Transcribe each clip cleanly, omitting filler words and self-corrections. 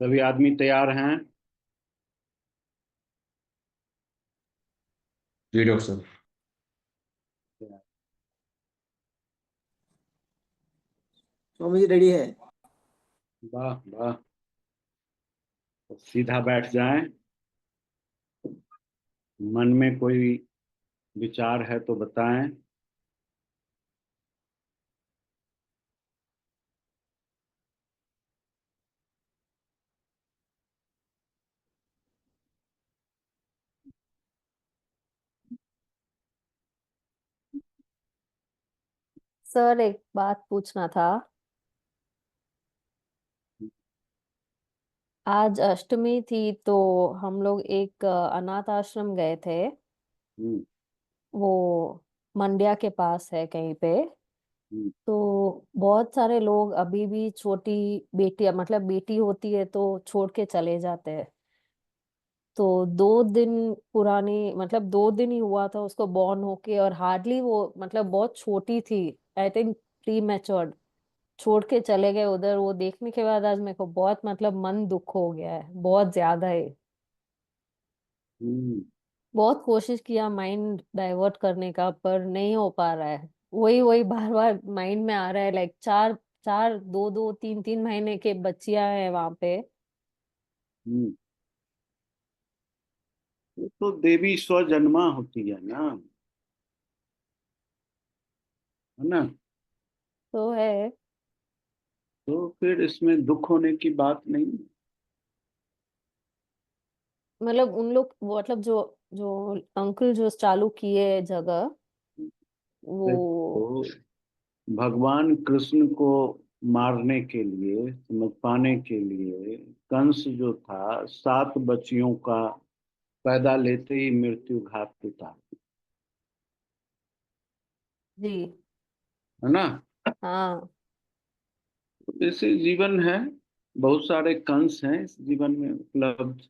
सभी आदमी तैयार हैं? जी डॉक्टर साहब। स्वामी जी रेडी है। वाह वाह। तो सीधा बैठ जाएं। मन में कोई विचार है तो बताएं। सर एक बात पूछना था। आज अष्टमी थी तो हम लोग एक अनाथ आश्रम गए थे। हम्म। वो मंड्या के पास है कहीं पे। हम्म। तो बहुत सारे लोग अभी भी छोटी बेटियां मतलब बेटी होती है तो छोड़ के चले जाते हैं। तो 2 दिन पुरानी मतलब 2 दिन ही हुआ था उसको बॉर्न होके और हार्डली वो मतलब बहुत छोटी थी। I think pre matured. छोड़ के चले गए उधर। वो देखने के बाद आज मेरे को बहुत मतलब मन दुख हो गया है बहुत ज्यादा ही। हम्म। बहुत कोशिश किया माइंड डाइवर्ट करने का पर नहीं हो पा रहा है। वही वही बार बार माइंड में आ रहा है लाइक चार चार दो दो तीन तीन महीने के बच्चियां हैं वहां पे। हम्म। ये तो देवी स्वजन्मा होती है ना, है ना? तो है। तो फिर इसमें दुख होने की बात नहीं। मतलब उन लोग वो मतलब जो जो अंकल जो चालू किए जगह वो। देखो, भगवान कृष्ण को मारने के लिए, समझ पाने के लिए, कंस जो था 7 बच्चियों का पैदा लेते ही मृत्यु घात उतार, जी। है ना? हाँ। जैसे जीवन है, बहुत सारे कंस हैं इस जीवन में उपलब्ध।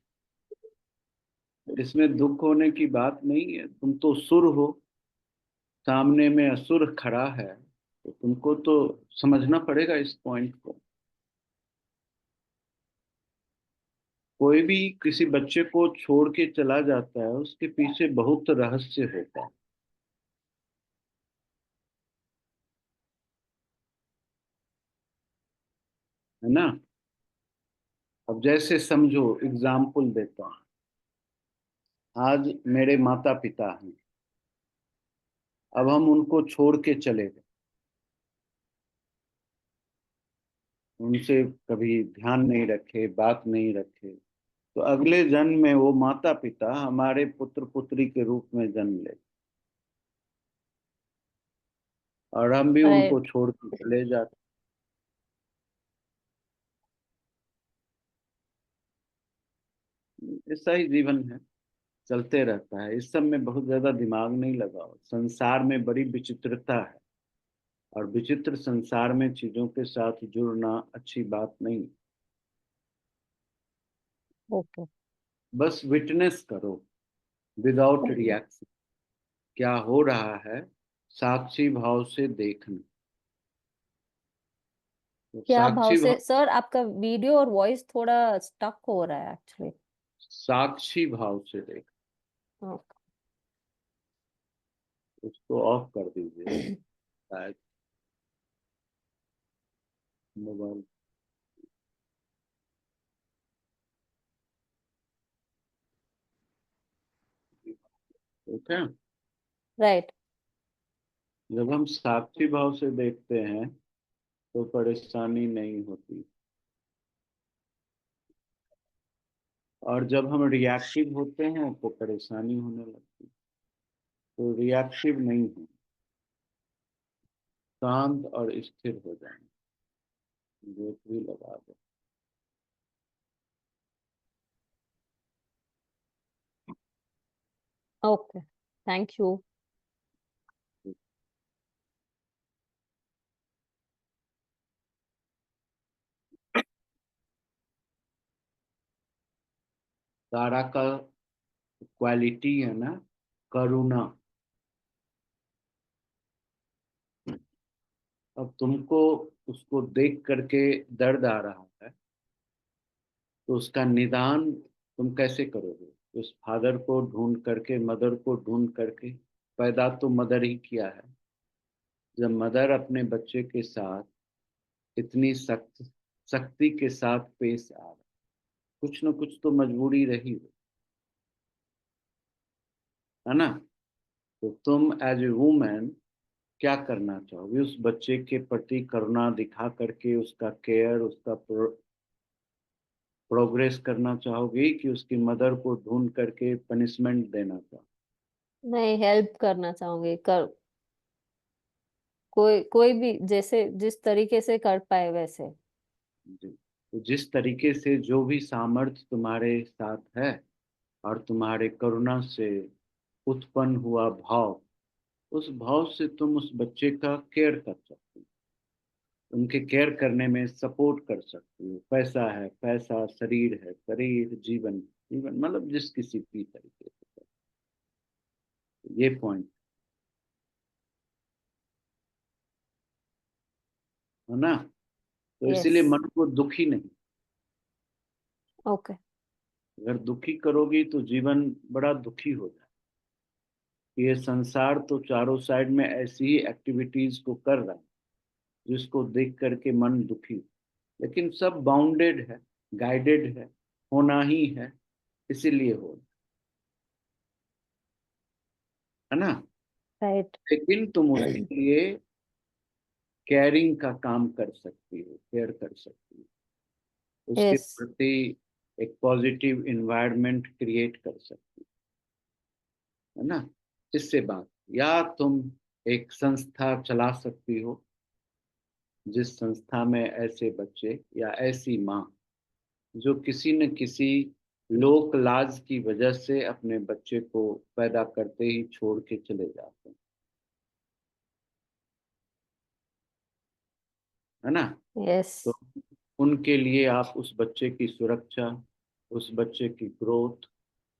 इसमें दुख होने की बात नहीं है। तुम तो सुर हो, सामने में असुर खड़ा है, तो तुमको तो समझना पड़ेगा इस पॉइंट को। कोई भी किसी बच्चे को छोड़ के चला जाता है, उसके पीछे बहुत रहस्य होता है ना? अब जैसे समझो, एग्जाम्पल देता हूँ। आज मेरे माता पिता हैं, अब हम उनको छोड़ के चले गए, उनसे कभी ध्यान नहीं रखे, बात नहीं रखे, तो अगले जन्म में वो माता पिता हमारे पुत्र पुत्री के रूप में जन्म ले, और हम भी उनको राइट। छोड़ के चले जाते। ऐसा ही जीवन है, चलते रहता है। इस सब में बहुत ज्यादा दिमाग नहीं लगाओ। संसार में बड़ी विचित्रता है, और विचित्र संसार में चीजों के साथ जुड़ना अच्छी बात नहीं। ओके। बस विटनेस करो, विदाउट रिएक्शन, क्या हो रहा है, साक्षी भाव से देखना। तो क्या भाव साक्षी भाव, से सर आपका वीडियो और वॉइस थोड़ा स्टक हो रहा है एक्चुअली। साक्षी भाव से देख। उसको ऑफ कर दीजिए शायद, मोबाइल। ठीक है। राइट। जब हम साक्षी भाव से देखते हैं तो परेशानी नहीं होती, और जब हम रिएक्टिव होते हैं तो परेशानी होने लगती। तो रिएक्टिव नहीं हो, शांत और स्थिर हो जाए। ब्रेक भी लगा दो। ओके। Thank you. तारा का क्वालिटी है ना, करुणा। अब तुमको उसको देख करके दर्द आ रहा है, तो उसका निदान तुम कैसे करोगे? उस फादर को ढूंढ करके, मदर को ढूंढ करके, पैदा तो मदर ही किया है। जब मदर अपने बच्चे के साथ इतनी सख्ती के साथ पेश आ रहा, कुछ न कुछ तो मजबूरी रही है ना? तो तुम एज ए वुमेन क्या करना चाहोगे? उस बच्चे के प्रति करुणा दिखा करके उसका केयर, उसका प्रोग्रेस करना चाहोगे, कि उसकी मदर को ढूंढ करके पनिशमेंट देना चाहोगे? मैं हेल्प करना चाहूंगी, कर कोई कोई भी जैसे जिस तरीके से कर पाए वैसे। जी। तो जिस तरीके से जो भी सामर्थ्य तुम्हारे साथ है और तुम्हारे करुणा से उत्पन्न हुआ भाव, उस भाव से तुम उस बच्चे का केयर कर सकते हो, उनके केयर करने में सपोर्ट कर सकते हो। पैसा है पैसा, शरीर है शरीर, जीवन जीवन, मतलब जिस किसी भी तरीके से। ये पॉइंट है ना? तो यस। इसीलिए मन को दुखी नहीं। ओके। अगर दुखी करोगी तो जीवन बड़ा दुखी हो जाए। ये संसार तो चारों साइड में ऐसी ही एक्टिविटीज को कर रहा है जिसको देख करके मन दुखी, लेकिन सब बाउंडेड है, गाइडेड है, होना ही है, इसीलिए हो रहा है ना? राइट। लेकिन तुम उसके लिए केयरिंग का काम कर सकती हो, केयर कर सकती हो, उसके यस। प्रति एक पॉजिटिव इन्वायरमेंट क्रिएट कर सकती है ना? इससे बात, या तुम एक संस्था चला सकती हो जिस संस्था में ऐसे बच्चे या ऐसी माँ जो किसी न किसी लोक लाज की वजह से अपने बच्चे को पैदा करते ही छोड़ के चले जाते हैं, है ना? यस। तो उनके लिए आप उस बच्चे की सुरक्षा, उस बच्चे की ग्रोथ,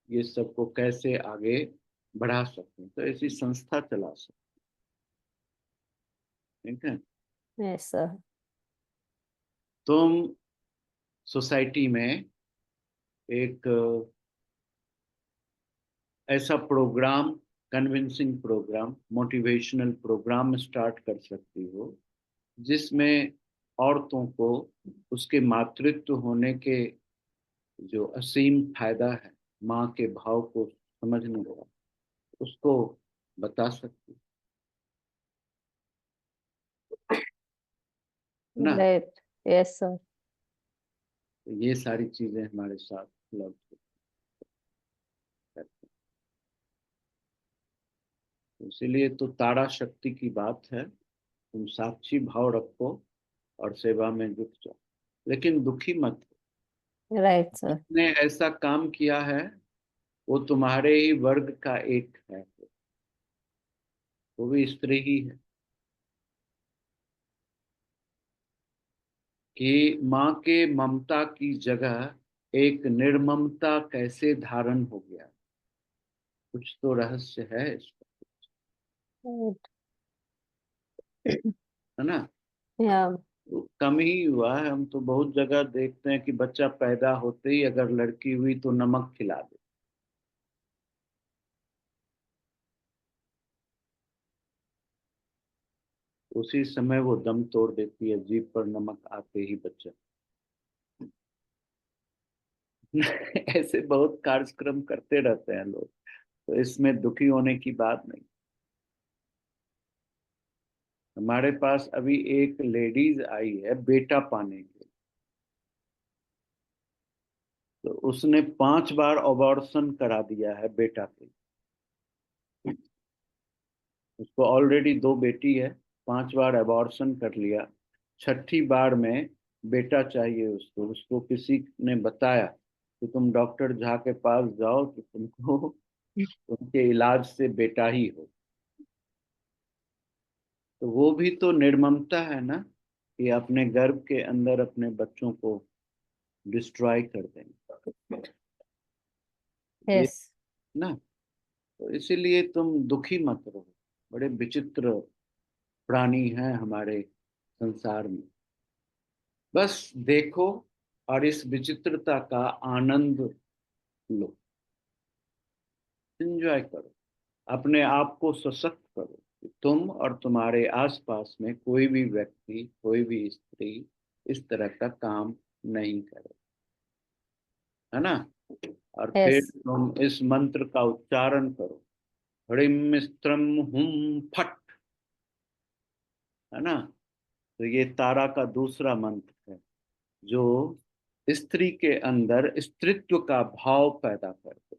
ये सबको कैसे आगे बढ़ा सकते हैं, तो ऐसी संस्था चला सकते हैं। ठीक है? Yes sir. तुम सोसाइटी में एक ऐसा programme, convincing programme, motivational programme start कर सकती हो जिसमें औरतों को उसके मातृत्व होने के जो असीम फायदा है, माँ के भाव को समझने का, उसको बता सकती है ना? राइट। Yes sir. तो ये सारी चीजें हमारे साथ उपलब्ध रहती हैं। इसीलिए तो तारा शक्ति की बात है, तुम साक्षी भाव रखो और सेवा में जुट जाओ, लेकिन दुखी मत हो। Right sir. जिसने ऐसा काम किया है वो तुम्हारे ही वर्ग का एक है, वो भी स्त्री ही है, कि माँ के ममता की जगह एक निर्ममता कैसे धारण हो गया। कुछ तो रहस्य है इसका, राइट। है ना? या। तो कम ही हुआ है, हम तो बहुत जगह देखते हैं कि बच्चा पैदा होते ही अगर लड़की हुई तो नमक खिला दे। उसी समय वो दम तोड़ देती है, जीभ पर नमक आते ही बच्चा। ऐसे बहुत कार्यक्रम करते रहते हैं लोग, तो इसमें दुखी होने की बात नहीं। हमारे पास अभी एक लेडीज आई है बेटा पाने के लिए, तो उसने 5 बार अबॉर्शन करा दिया है बेटा के लिए। उसको ऑलरेडी 2 बेटी है, 5 बार अबॉर्शन कर लिया, छठी बार में बेटा चाहिए उसको। उसको किसी ने बताया कि तुम डॉक्टर झा के पास जाओ तो तुमको उनके इलाज से बेटा ही हो। तो वो भी तो निर्ममता है ना, कि अपने गर्भ के अंदर अपने बच्चों को डिस्ट्रॉय कर देंगे ये, यस। ना? तो इसीलिए तुम दुखी मत रहो। बड़े विचित्र प्राणी हैं हमारे संसार में। बस देखो और इस विचित्रता का आनंद लो, एंजॉय करो, अपने आप को सशक्त करो कि तुम और तुम्हारे आसपास में कोई भी व्यक्ति, कोई भी स्त्री इस तरह का काम नहीं करे, है ना। और फिर यस। तुम इस मंत्र का उच्चारण करो, ह्रीं स्त्रम हुम फट, है ना। तो ये तारा का दूसरा मंत्र है जो स्त्री के अंदर स्त्रीत्व का भाव पैदा कर दे,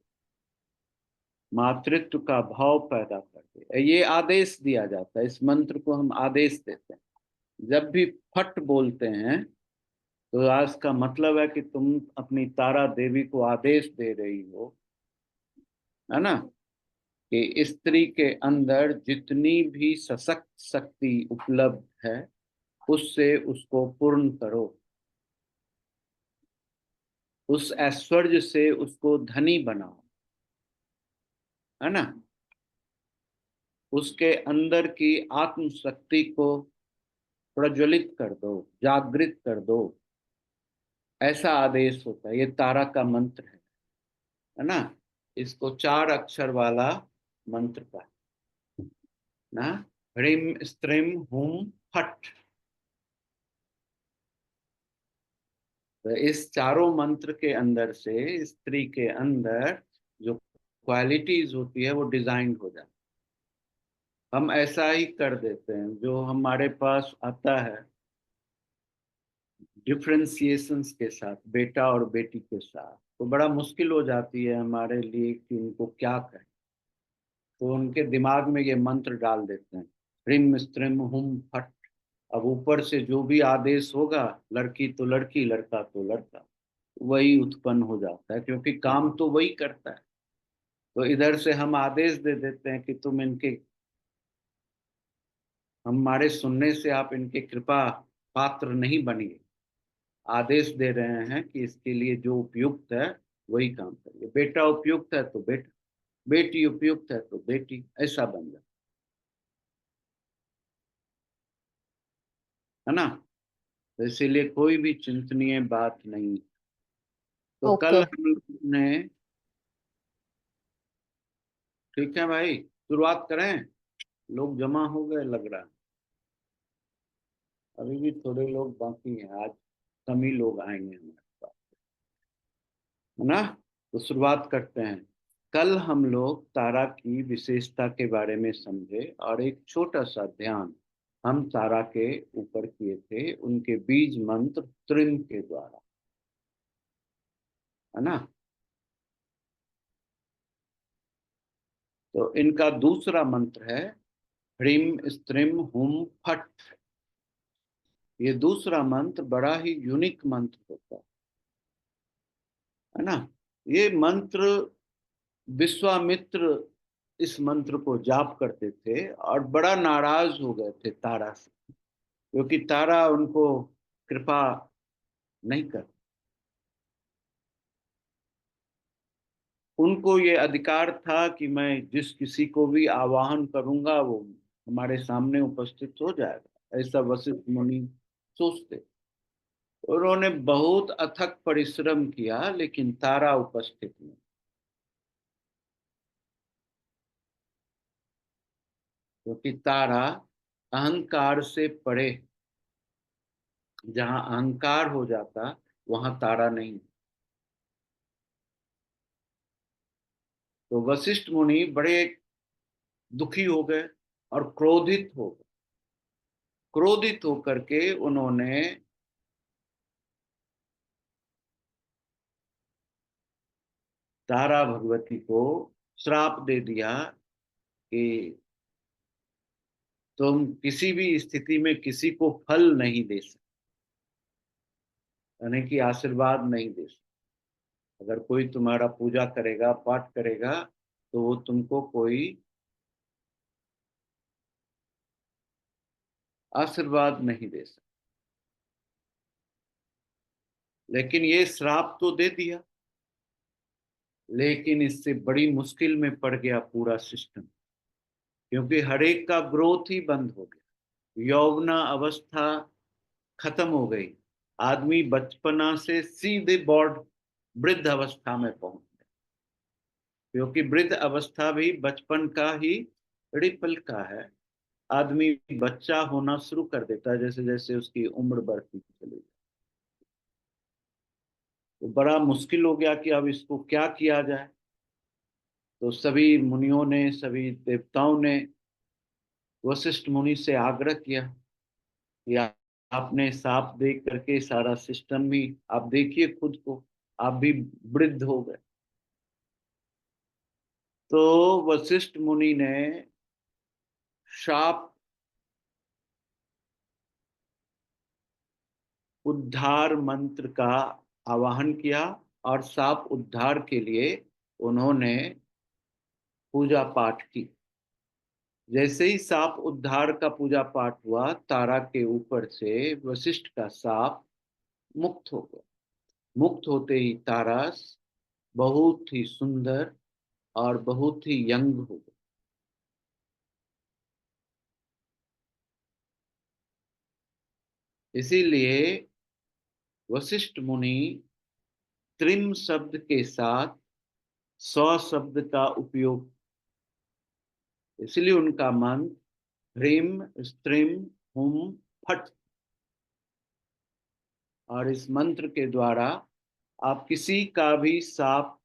मातृत्व का भाव पैदा कर दे। ये आदेश दिया जाता है, इस मंत्र को हम आदेश देते हैं। जब भी फट बोलते हैं तो आज का मतलब है कि तुम अपनी तारा देवी को आदेश दे रही हो, है ना, कि स्त्री के अंदर जितनी भी सशक्त शक्ति उपलब्ध है उससे उसको पूर्ण करो, उस ऐश्वर्य से उसको धनी बनाओ, है ना। उसके अंदर की आत्म शक्ति को प्रज्वलित कर दो, जागृत कर दो, ऐसा आदेश होता है। ये तारा का मंत्र है ना। इसको 4 अक्षर वाला मंत्र का ना, ह्रीं स्त्रीं हुम फट। तो इस चारों मंत्र के अंदर से स्त्री के अंदर जो क्वालिटीज होती है वो डिजाइन हो जाती है। हम ऐसा ही कर देते हैं, जो हमारे पास आता है डिफ्रेंसिएशंस के साथ, बेटा और बेटी के साथ, तो बड़ा मुश्किल हो जाती है हमारे लिए कि उनको क्या कहें। तो उनके दिमाग में ये मंत्र डाल देते हैं, ह्रीं स्त्रीं हुम फट। अब ऊपर से जो भी आदेश होगा, लड़की तो लड़की, लड़का तो लड़का, वही उत्पन्न हो जाता है, क्योंकि काम तो वही करता है। तो इधर से हम आदेश दे देते हैं कि तुम इनके, हमारे सुनने से आप इनके कृपा पात्र नहीं बनिए। आदेश दे रहे हैं कि इसके लिए जो उपयुक्त है वही काम करिए। बेटा उपयुक्त है तो बेटा, बेटी उपयुक्त है तो बेटी, ऐसा बन जाए, है ना। तो इसीलिए कोई भी चिंतनीय बात नहीं। तो कल ओके। हमने, ठीक है भाई, शुरुआत करें। लोग जमा हो गए लग रहा है, अभी भी थोड़े लोग बाकी हैं, आज कम ही लोग आएंगे हमारे पास, है ना। तो शुरुआत करते हैं। कल हम लोग तारा की विशेषता के बारे में समझे और एक छोटा सा ध्यान हम तारा के ऊपर किए थे, उनके बीज मंत्र त्रिम के द्वारा, है ना। तो इनका दूसरा मंत्र है ह्रीं स्त्रीं हुम फट। ये दूसरा मंत्र बड़ा ही यूनिक मंत्र होता है ना। ये मंत्र विश्वामित्र इस मंत्र को जाप करते थे और बड़ा नाराज हो गए थे तारा से, क्योंकि तारा उनको कृपा नहीं कर, उनको ये अधिकार था कि मैं जिस किसी को भी आवाहन करूंगा वो हमारे सामने उपस्थित हो जाएगा, ऐसा वशिष्ठ मुनि सोचते। उन्होंने बहुत अथक परिश्रम किया लेकिन तारा उपस्थित नहीं, क्योंकि तारा अहंकार से परे, जहां अहंकार हो जाता वहां तारा नहीं। तो वशिष्ठ मुनि बड़े दुखी हो गए और क्रोधित हो गए। क्रोधित होकर के उन्होंने तारा भगवती को श्राप दे दिया कि तुम किसी भी स्थिति में किसी को फल नहीं दे सकते, यानी कि आशीर्वाद नहीं दे सकते। अगर कोई तुम्हारा पूजा करेगा, पाठ करेगा, तो वो तुमको कोई आशीर्वाद नहीं दे सकता। लेकिन ये श्राप तो दे दिया, लेकिन इससे बड़ी मुश्किल में पड़ गया पूरा सिस्टम, क्योंकि हर एक का ग्रोथ ही बंद हो गया, यौवना अवस्था खत्म हो गई, आदमी बचपना से सीधे बॉड वृद्ध अवस्था में पहुंच गया, क्योंकि वृद्ध अवस्था भी बचपन का ही रिपल का है। आदमी बच्चा होना शुरू कर देता है जैसे जैसे उसकी उम्र बढ़ती चली जाती, तो बड़ा मुश्किल हो गया कि अब इसको क्या किया जाए। तो सभी मुनियों ने, सभी देवताओं ने वशिष्ठ मुनि से आग्रह किया कि आपने साफ देख करके सारा सिस्टम भी आप देखिए खुद को, आप भी वृद्ध हो गए। तो वशिष्ठ मुनि ने शाप उद्धार मंत्र का आवाहन किया, और साप उद्धार के लिए उन्होंने पूजा पाठ की। जैसे ही साप उद्धार का पूजा पाठ हुआ, तारा के ऊपर से वशिष्ठ का साप मुक्त हो गया। मुक्त होते ही तारा बहुत ही सुंदर और बहुत ही यंग हो गया। इसीलिए वशिष्ठ मुनि त्रिम शब्द के साथ स्व शब्द का उपयोग, इसलिए उनका मंत्र ह्रीम स्त्रीम हुम फट। और इस मंत्र के द्वारा आप किसी का भी साप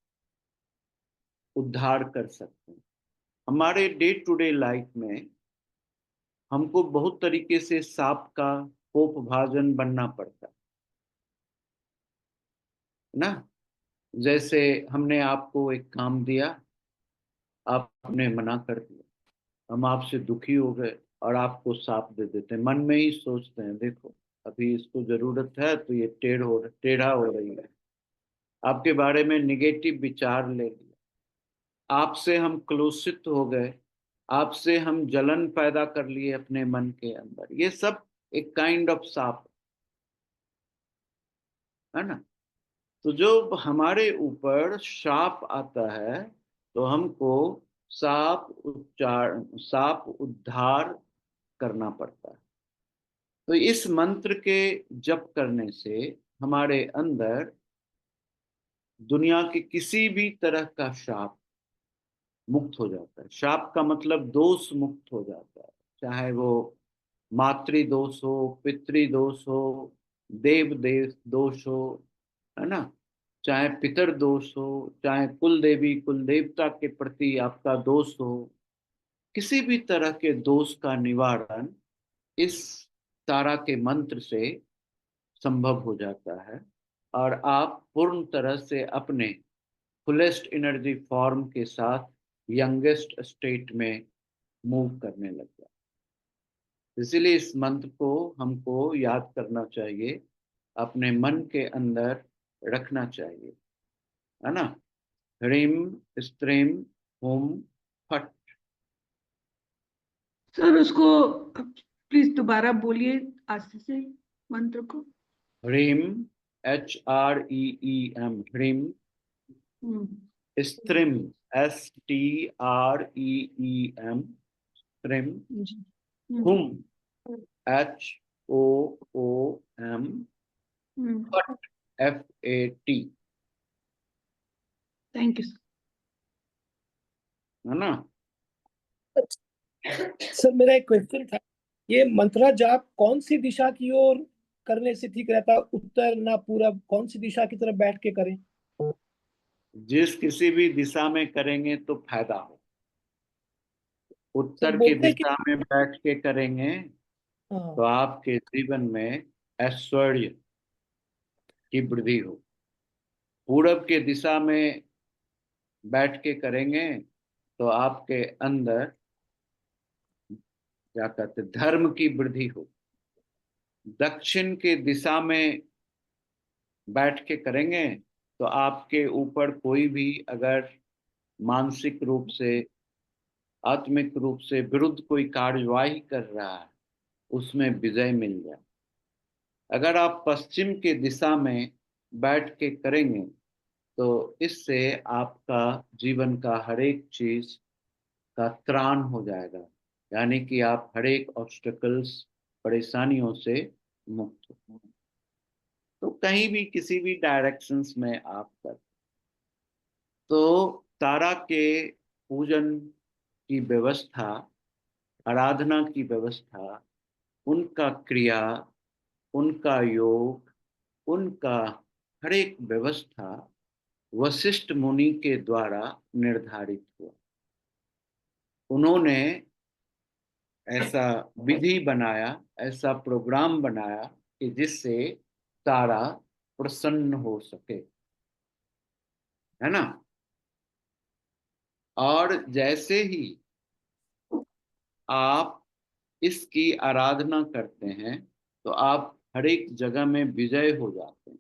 उद्धार कर सकते हैं। हमारे डे टू डे लाइफ में हमको बहुत तरीके से सांप का कोप भाजन बनना पड़ता है ना। जैसे हमने आपको एक काम दिया, आपने मना कर दिया, हम आपसे दुखी हो गए और आपको सांप दे देते हैं। मन में ही सोचते हैं देखो अभी इसको जरूरत है तो ये टेढ़ा हो रही है, आपके बारे में निगेटिव विचार ले लिया, आपसे हम क्लोषित हो गए, आपसे हम जलन पैदा कर लिए अपने मन के अंदर। ये सब एक काइंड ऑफ सांप है ना। तो जो हमारे ऊपर शाप आता है तो हमको साप उद्धार करना पड़ता है। तो इस मंत्र के जप करने से हमारे अंदर दुनिया के किसी भी तरह का शाप मुक्त हो जाता है। शाप का मतलब दोष मुक्त हो जाता है, चाहे वो मातृ दोष हो, पितृ दोष हो, देव देव दोष हो, है ना, चाहे पितर दोष हो, चाहे कुल देवी कुल देवता के प्रति आपका दोष हो, किसी भी तरह के दोष का निवारण इस तारा के मंत्र से संभव हो जाता है। और आप पूर्ण तरह से अपने फुलेस्ट एनर्जी फॉर्म के साथ यंगेस्ट स्टेट में मूव करने लग जाए। इसीलिए इस मंत्र को हमको याद करना चाहिए, अपने मन के अंदर रखना चाहिए, है ना। ह्रीम स्त्रीम हुम फट। सर उसको प्लीज दोबारा बोलिए आस्ते से मंत्र को। ह्रीम HREEM ह्रीम, स्त्रीम STREEM स्त्रीम, जी। हुम HOOM फट FAT, थैंक यू है ना। सर मेरा एक क्वेश्चन था, ये मंत्रा जाप कौन सी दिशा की ओर करने से ठीक रहता है? उत्तर ना पूरब, कौन सी दिशा की तरफ बैठ के करें? जिस किसी भी दिशा में करेंगे तो फायदा हो। सर उत्तर की बोलते हैं कि दिशा में बैठ के करेंगे तो हाँ, आपके जीवन में ऐश्वर्य की वृद्धि हो। पूरब के दिशा में बैठ के करेंगे तो आपके अंदर क्या कहते धर्म की वृद्धि हो। दक्षिण के दिशा में बैठ के करेंगे तो आपके ऊपर कोई भी अगर मानसिक रूप से, आत्मिक रूप से विरुद्ध कोई कार्यवाही कर रहा है उसमें विजय मिल जाए। अगर आप पश्चिम के दिशा में बैठ के करेंगे तो इससे आपका जीवन का हर एक चीज का त्राण हो जाएगा, यानी कि आप हर एक ऑब्स्टेकल्स, परेशानियों से मुक्त हो। तो कहीं भी किसी भी डायरेक्शंस में आप कर, तो तारा के पूजन की व्यवस्था, आराधना की व्यवस्था, उनका क्रिया, उनका योग, उनका हर एक व्यवस्था वशिष्ठ मुनि के द्वारा निर्धारित हुआ। उन्होंने ऐसा विधि बनाया, ऐसा प्रोग्राम बनाया कि जिससे तारा प्रसन्न हो सके, है ना। और जैसे ही आप इसकी आराधना करते हैं तो आप हर एक जगह में विजय हो जाते हैं।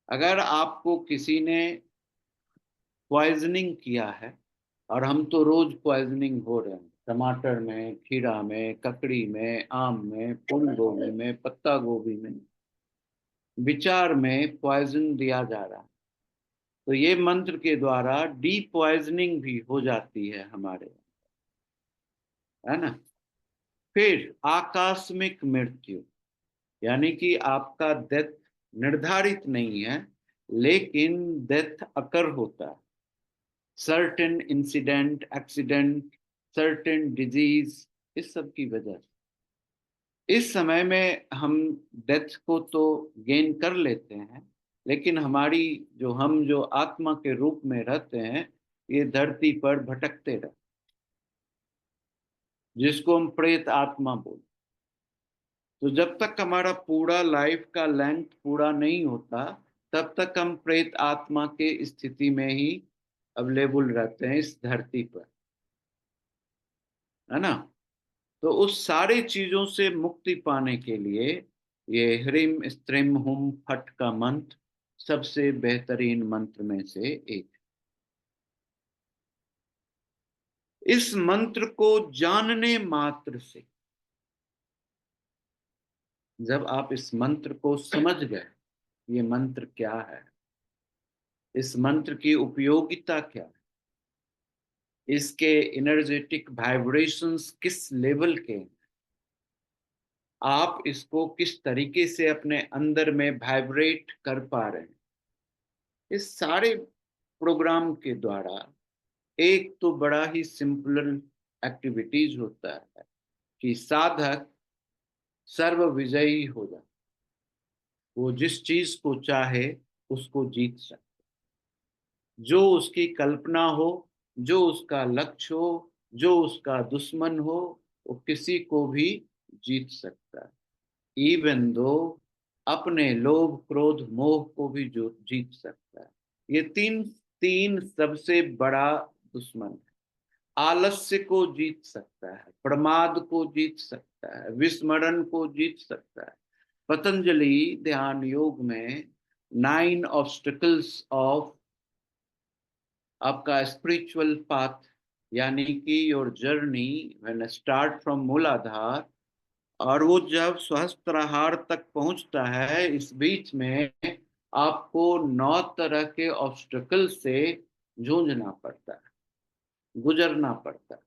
अगर आपको किसी ने पॉइजनिंग किया है, और हम तो रोज पॉइजनिंग हो रहे हैं, टमाटर में, खीरा में, ककड़ी में, आम में, फूल गोभी में, पत्ता गोभी में, विचार में पॉइजन दिया जा रहा है, तो ये मंत्र के द्वारा डी पॉइजनिंग भी हो जाती है हमारे, है ना। फिर आकस्मिक मृत्यु, यानी कि आपका डेथ निर्धारित नहीं है, लेकिन डेथ अकर होता है। Certain incident, accident, certain disease, इस सब की वजह से इस समय में हम डेथ को तो गेन कर लेते हैं, लेकिन हमारी जो आत्मा के रूप में रहते हैं, ये धरती पर भटकते रहते, जिसको हम प्रेत आत्मा बोलते। तो जब तक हमारा पूरा लाइफ का लेंथ पूरा नहीं होता, तब तक हम प्रेत आत्मा के स्थिति में ही अवेलेबल रहते हैं इस धरती पर, है ना। तो उस सारी चीजों से मुक्ति पाने के लिए ये ह्रीम स्त्रीम हुम फट का मंत्र सबसे बेहतरीन मंत्र में से एक। इस मंत्र को जानने मात्र से, जब आप इस मंत्र को समझ गए, ये मंत्र क्या है, इस मंत्र की उपयोगिता क्या है, इसके एनर्जेटिक वाइब्रेशंस किस लेवल के, आप इसको किस तरीके से अपने अंदर में वाइब्रेट कर पा रहे हैं, इस सारे प्रोग्राम के द्वारा एक तो बड़ा ही सिंपल एक्टिविटीज होता है कि साधक सर्व विजयी हो जाए, वो जिस चीज को चाहे उसको जीत सकता, जो उसकी कल्पना हो, जो उसका लक्ष्य हो, जो उसका दुश्मन हो, वो किसी को भी जीत सकता है। इवन दो अपने लोभ, क्रोध, मोह को भी जो जीत सकता है। ये तीन तीन सबसे बड़ा दुश्मन है। आलस्य को जीत सकता है, प्रमाद को जीत सकता है, विस्मरण को जीत सकता है। पतंजलि ध्यान योग में 9 ऑब्स्टिकल्स ऑफ आपका स्पिरिचुअल पाथ, यानी कि your journey when start from मूलाधार, और वो जब सहस्त्राहार तक पहुंचता है, इस बीच में आपको 9 तरह के ऑब्स्टिकल से जूझना पड़ता है, गुजरना पड़ता है।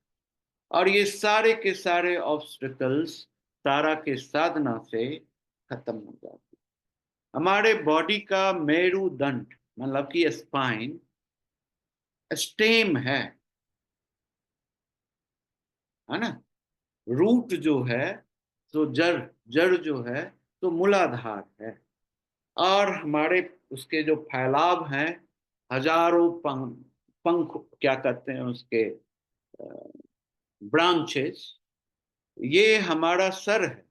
और ये सारे के सारे ऑब्स्टिकल्स तारा के साधना से खत्म हो जाते हैं। हमारे बॉडी का मेरुदंड, मतलब कि स्पाइन, स्टेम है ना। रूट जो है, तो जड़, जड़ जो है तो मूलाधार है। और हमारे उसके जो फैलाव हैं, हजारों पंख क्या कहते हैं उसके, ब्रांचेस, ये हमारा सर है।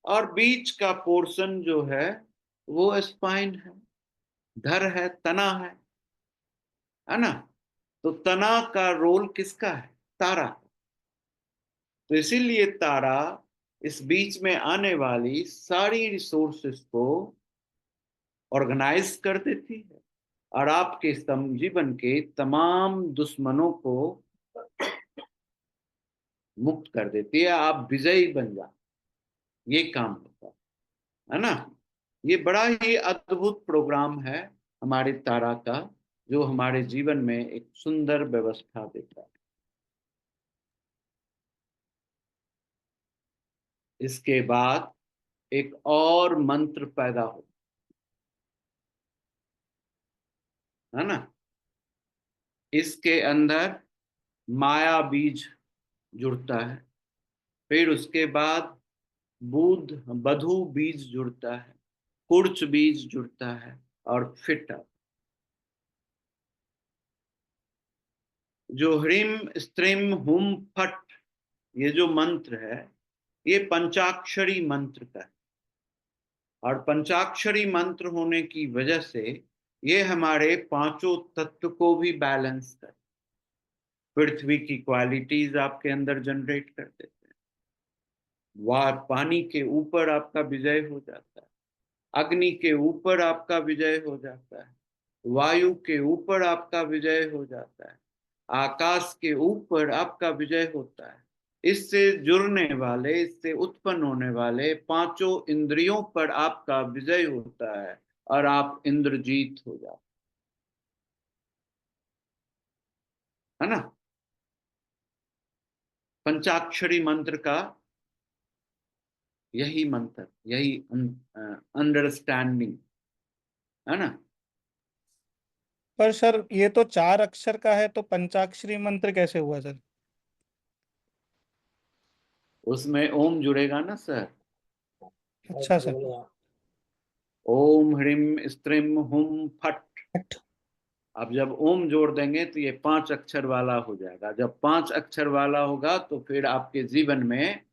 और बीच का पोर्शन जो है वो स्पाइन है, धर है, तना है ना। तो तना का रोल किसका है? तारा। तो इसीलिए तारा इस बीच में आने वाली सारी रिसोर्सेस को ऑर्गेनाइज कर देती है, और आपके जीवन के तमाम दुश्मनों को मुक्त कर देती है, आप विजयी बन जाओ, ये काम होता है ना। ये बड़ा ही अद्भुत प्रोग्राम है हमारे तारा का, जो हमारे जीवन में एक सुंदर व्यवस्था देता है। इसके बाद एक और मंत्र पैदा हो, है ना। इसके अंदर माया बीज जुड़ता है, फिर उसके बाद बुध बधु बीज जुड़ता है, कुर्च बीज जुड़ता है, और फिट। जो ह्रीम स्त्रीम हुम फट, ये जो मंत्र है, ये पंचाक्षरी मंत्र का है। और पंचाक्षरी मंत्र होने की वजह से ये हमारे पांचों तत्व को भी बैलेंस कर, पृथ्वी की क्वालिटीज आपके अंदर जनरेट कर देते हैं। वह पानी के ऊपर आपका विजय हो जाता है, अग्नि के ऊपर आपका विजय हो जाता है, वायु के ऊपर आपका विजय हो जाता है, आकाश के ऊपर आपका विजय होता है। इससे जुड़ने वाले, इससे उत्पन्न होने वाले पांचों इंद्रियों पर आपका विजय होता है और आप इंद्रजीत हो जाते, है ना। पंचाक्षरी मंत्र का यही मंत्र, यही अंडरस्टैंडिंग, है ना। पर सर ये तो 4 अक्षर का है, तो पंचाक्षरी मंत्र कैसे हुआ सर? उसमें ओम जुड़ेगा ना सर। अच्छा सर। ओम ह्रीम स्त्रीम हुम फट। अब जब ओम जोड़ देंगे तो ये 5 अक्षर वाला हो जाएगा। जब 5 अक्षर वाला होगा तो फिर आपके जीवन में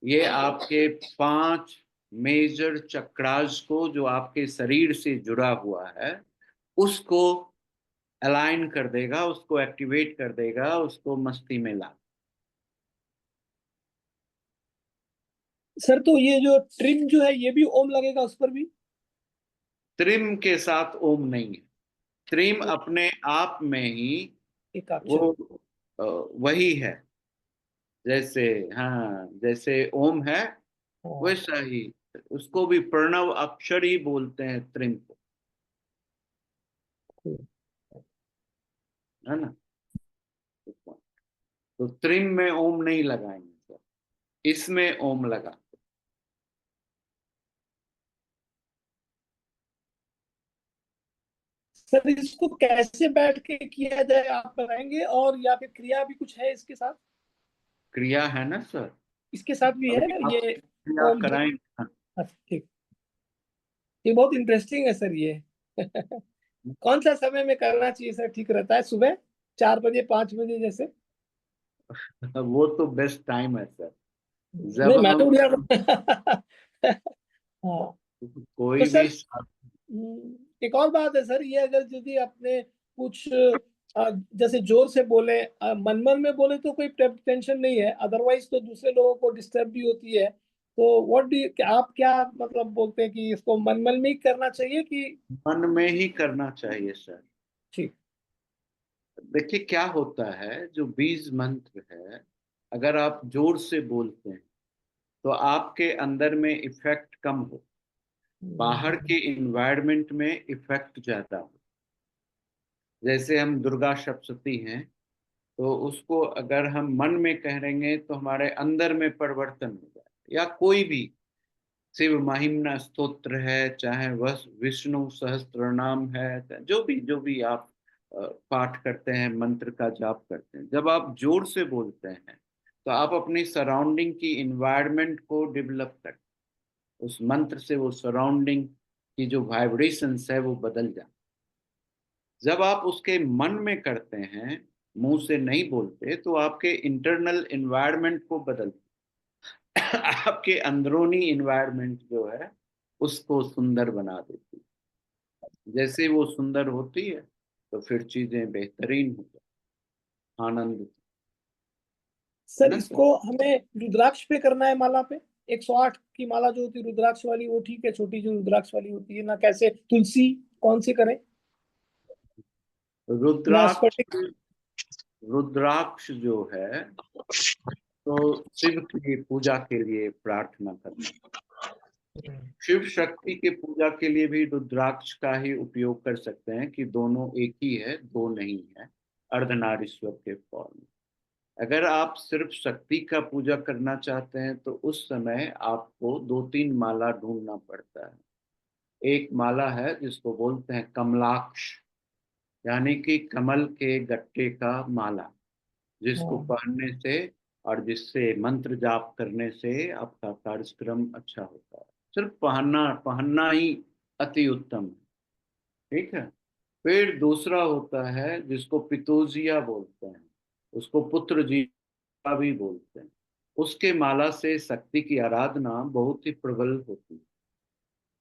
ये आपके 5 मेजर चक्रास को, जो आपके शरीर से जुड़ा हुआ है, उसको अलाइन कर देगा, उसको एक्टिवेट कर देगा, उसको मस्ती में ला। सर तो ये जो ट्रिम जो है ये भी ओम लगेगा उस पर भी? त्रिम के साथ ओम नहीं है। त्रिम अपने आप में ही एक वो अक्षर। वही है। जैसे, हाँ, जैसे ओम है हाँ, वैसा ही, उसको भी प्रणव अक्षर ही बोलते हैं त्रिम को, है ना। तो त्रिम में ओम नहीं लगाएंगे सर, इसमें ओम लगा। सर इसको कैसे बैठ के किया जाए आप बताएंगे, और या फिर क्रिया भी कुछ है इसके साथ? क्रिया है ना सर, इसके साथ भी है अभी आप ये क्रिया ओम जो? कराएंगे। अच्छा, ठीक। ये बहुत इंटरेस्टिंग है सर ये। कौन सा समय में करना चाहिए सर, ठीक रहता है? सुबह 4 बजे 5 बजे जैसे? वो तो बेस्ट टाइम है सर, नहीं जब मैं तो हम उठ जाता हाँ। तो कोई भी। सर एक और बात है सर, ये अगर यदि आपने कुछ जैसे जोर से बोले, मन मन में बोले तो कोई टेंशन नहीं है, अदरवाइज तो दूसरे लोगों को डिस्टर्ब भी होती है। तो व्हाट डू आप क्या मतलब बोलते हैं कि इसको मन मन में ही करना चाहिए कि? मन में ही करना चाहिए सर। ठीक। देखिए क्या होता है, जो बीज मंत्र है, अगर आप जोर से बोलते हैं तो आपके अंदर में इफेक्ट कम हो, बाहर के इन्वायरमेंट में इफेक्ट ज्यादा हो। जैसे हम दुर्गा सप्तशती हैं, तो उसको अगर हम मन में कहेंगे तो हमारे अंदर में परिवर्तन हो जाए। या कोई भी शिव महिमना स्तोत्र है, चाहे वह विष्णु सहस्त्र नाम है, जो भी आप पाठ करते हैं, मंत्र का जाप करते हैं, जब आप जोर से बोलते हैं तो आप अपनी सराउंडिंग की इन्वायरमेंट को डेवलप करते हैं। उस मंत्र से वो सराउंडिंग की जो वाइब्रेशंस है वो बदल जाए। जब आप उसके मन में करते हैं, मुंह से नहीं बोलते, तो आपके इंटरनल इन्वायरमेंट को बदल आपके अंदरूनी इन्वायरमेंट जो है उसको सुंदर बना देती है। जैसे वो सुंदर होती है तो फिर चीजें बेहतरीन हो जाती, आनंद, है सर ना सर। इसको हमें रुद्राक्ष पे करना है, माला पे? 108 की माला जो होती है रुद्राक्ष वाली, वो ठीक है? छोटी जो रुद्राक्ष वाली होती है ना, कैसे तुलसी कौन सी करें? ना रुद्राक्ष, स्फटिक? रुद्राक्ष जो है तो शिव की पूजा के लिए प्रार्थना करना। शिव शक्ति के पूजा के लिए भी रुद्राक्ष का ही उपयोग कर सकते हैं, कि दोनों एक ही है, दो नहीं है, अर्धनारीश्वर के फॉर्म में। अगर आप सिर्फ शक्ति का पूजा करना चाहते हैं तो उस समय आपको 2-3 माला ढूंढना पड़ता है। एक माला है जिसको बोलते हैं कमलाक्ष, यानी कि कमल के गट्टे का माला, जिसको पहनने से और जिससे मंत्र जाप करने से आपका कार्यक्रम अच्छा होता है। सिर्फ पहनना पहनना ही अति उत्तम है, ठीक है। फिर दूसरा होता है जिसको पितोजिया बोलते हैं, उसको पुत्र जी भी बोलते हैं। उसके माला से शक्ति की आराधना बहुत ही प्रबल होती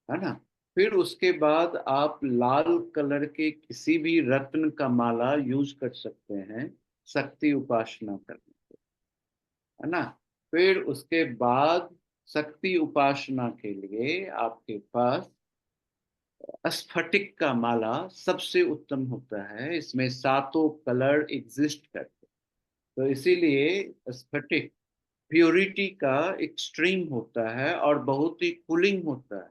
है ना। फिर उसके बाद आप लाल कलर के किसी भी रत्न का माला यूज कर सकते हैं शक्ति उपासना करने के, है ना। फिर उसके बाद शक्ति उपासना के लिए आपके पास स्फटिक का माला सबसे उत्तम होता है। इसमें 7 कलर एग्जिस्ट करते, तो इसीलिए स्फटिक प्योरिटी का एक्सट्रीम होता है और बहुत ही कूलिंग होता है।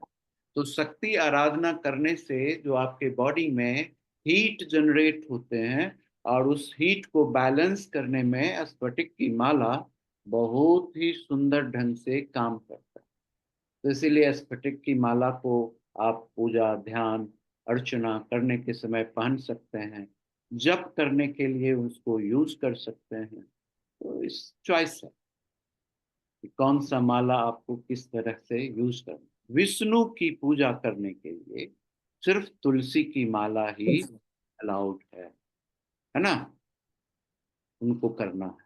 तो शक्ति आराधना करने से जो आपके बॉडी में हीट जनरेट होते हैं और उस हीट को बैलेंस करने में स्फटिक की माला बहुत ही सुंदर ढंग से काम करता है। तो इसीलिए स्फटिक की माला को आप पूजा ध्यान अर्चना करने के समय पहन सकते हैं, जप करने के लिए उसको यूज कर सकते हैं। तो इस चॉइस है कि कौन सा माला आपको किस तरह से यूज करना। विष्णु की पूजा करने के लिए सिर्फ तुलसी की माला ही अलाउड है ना, उनको करना है।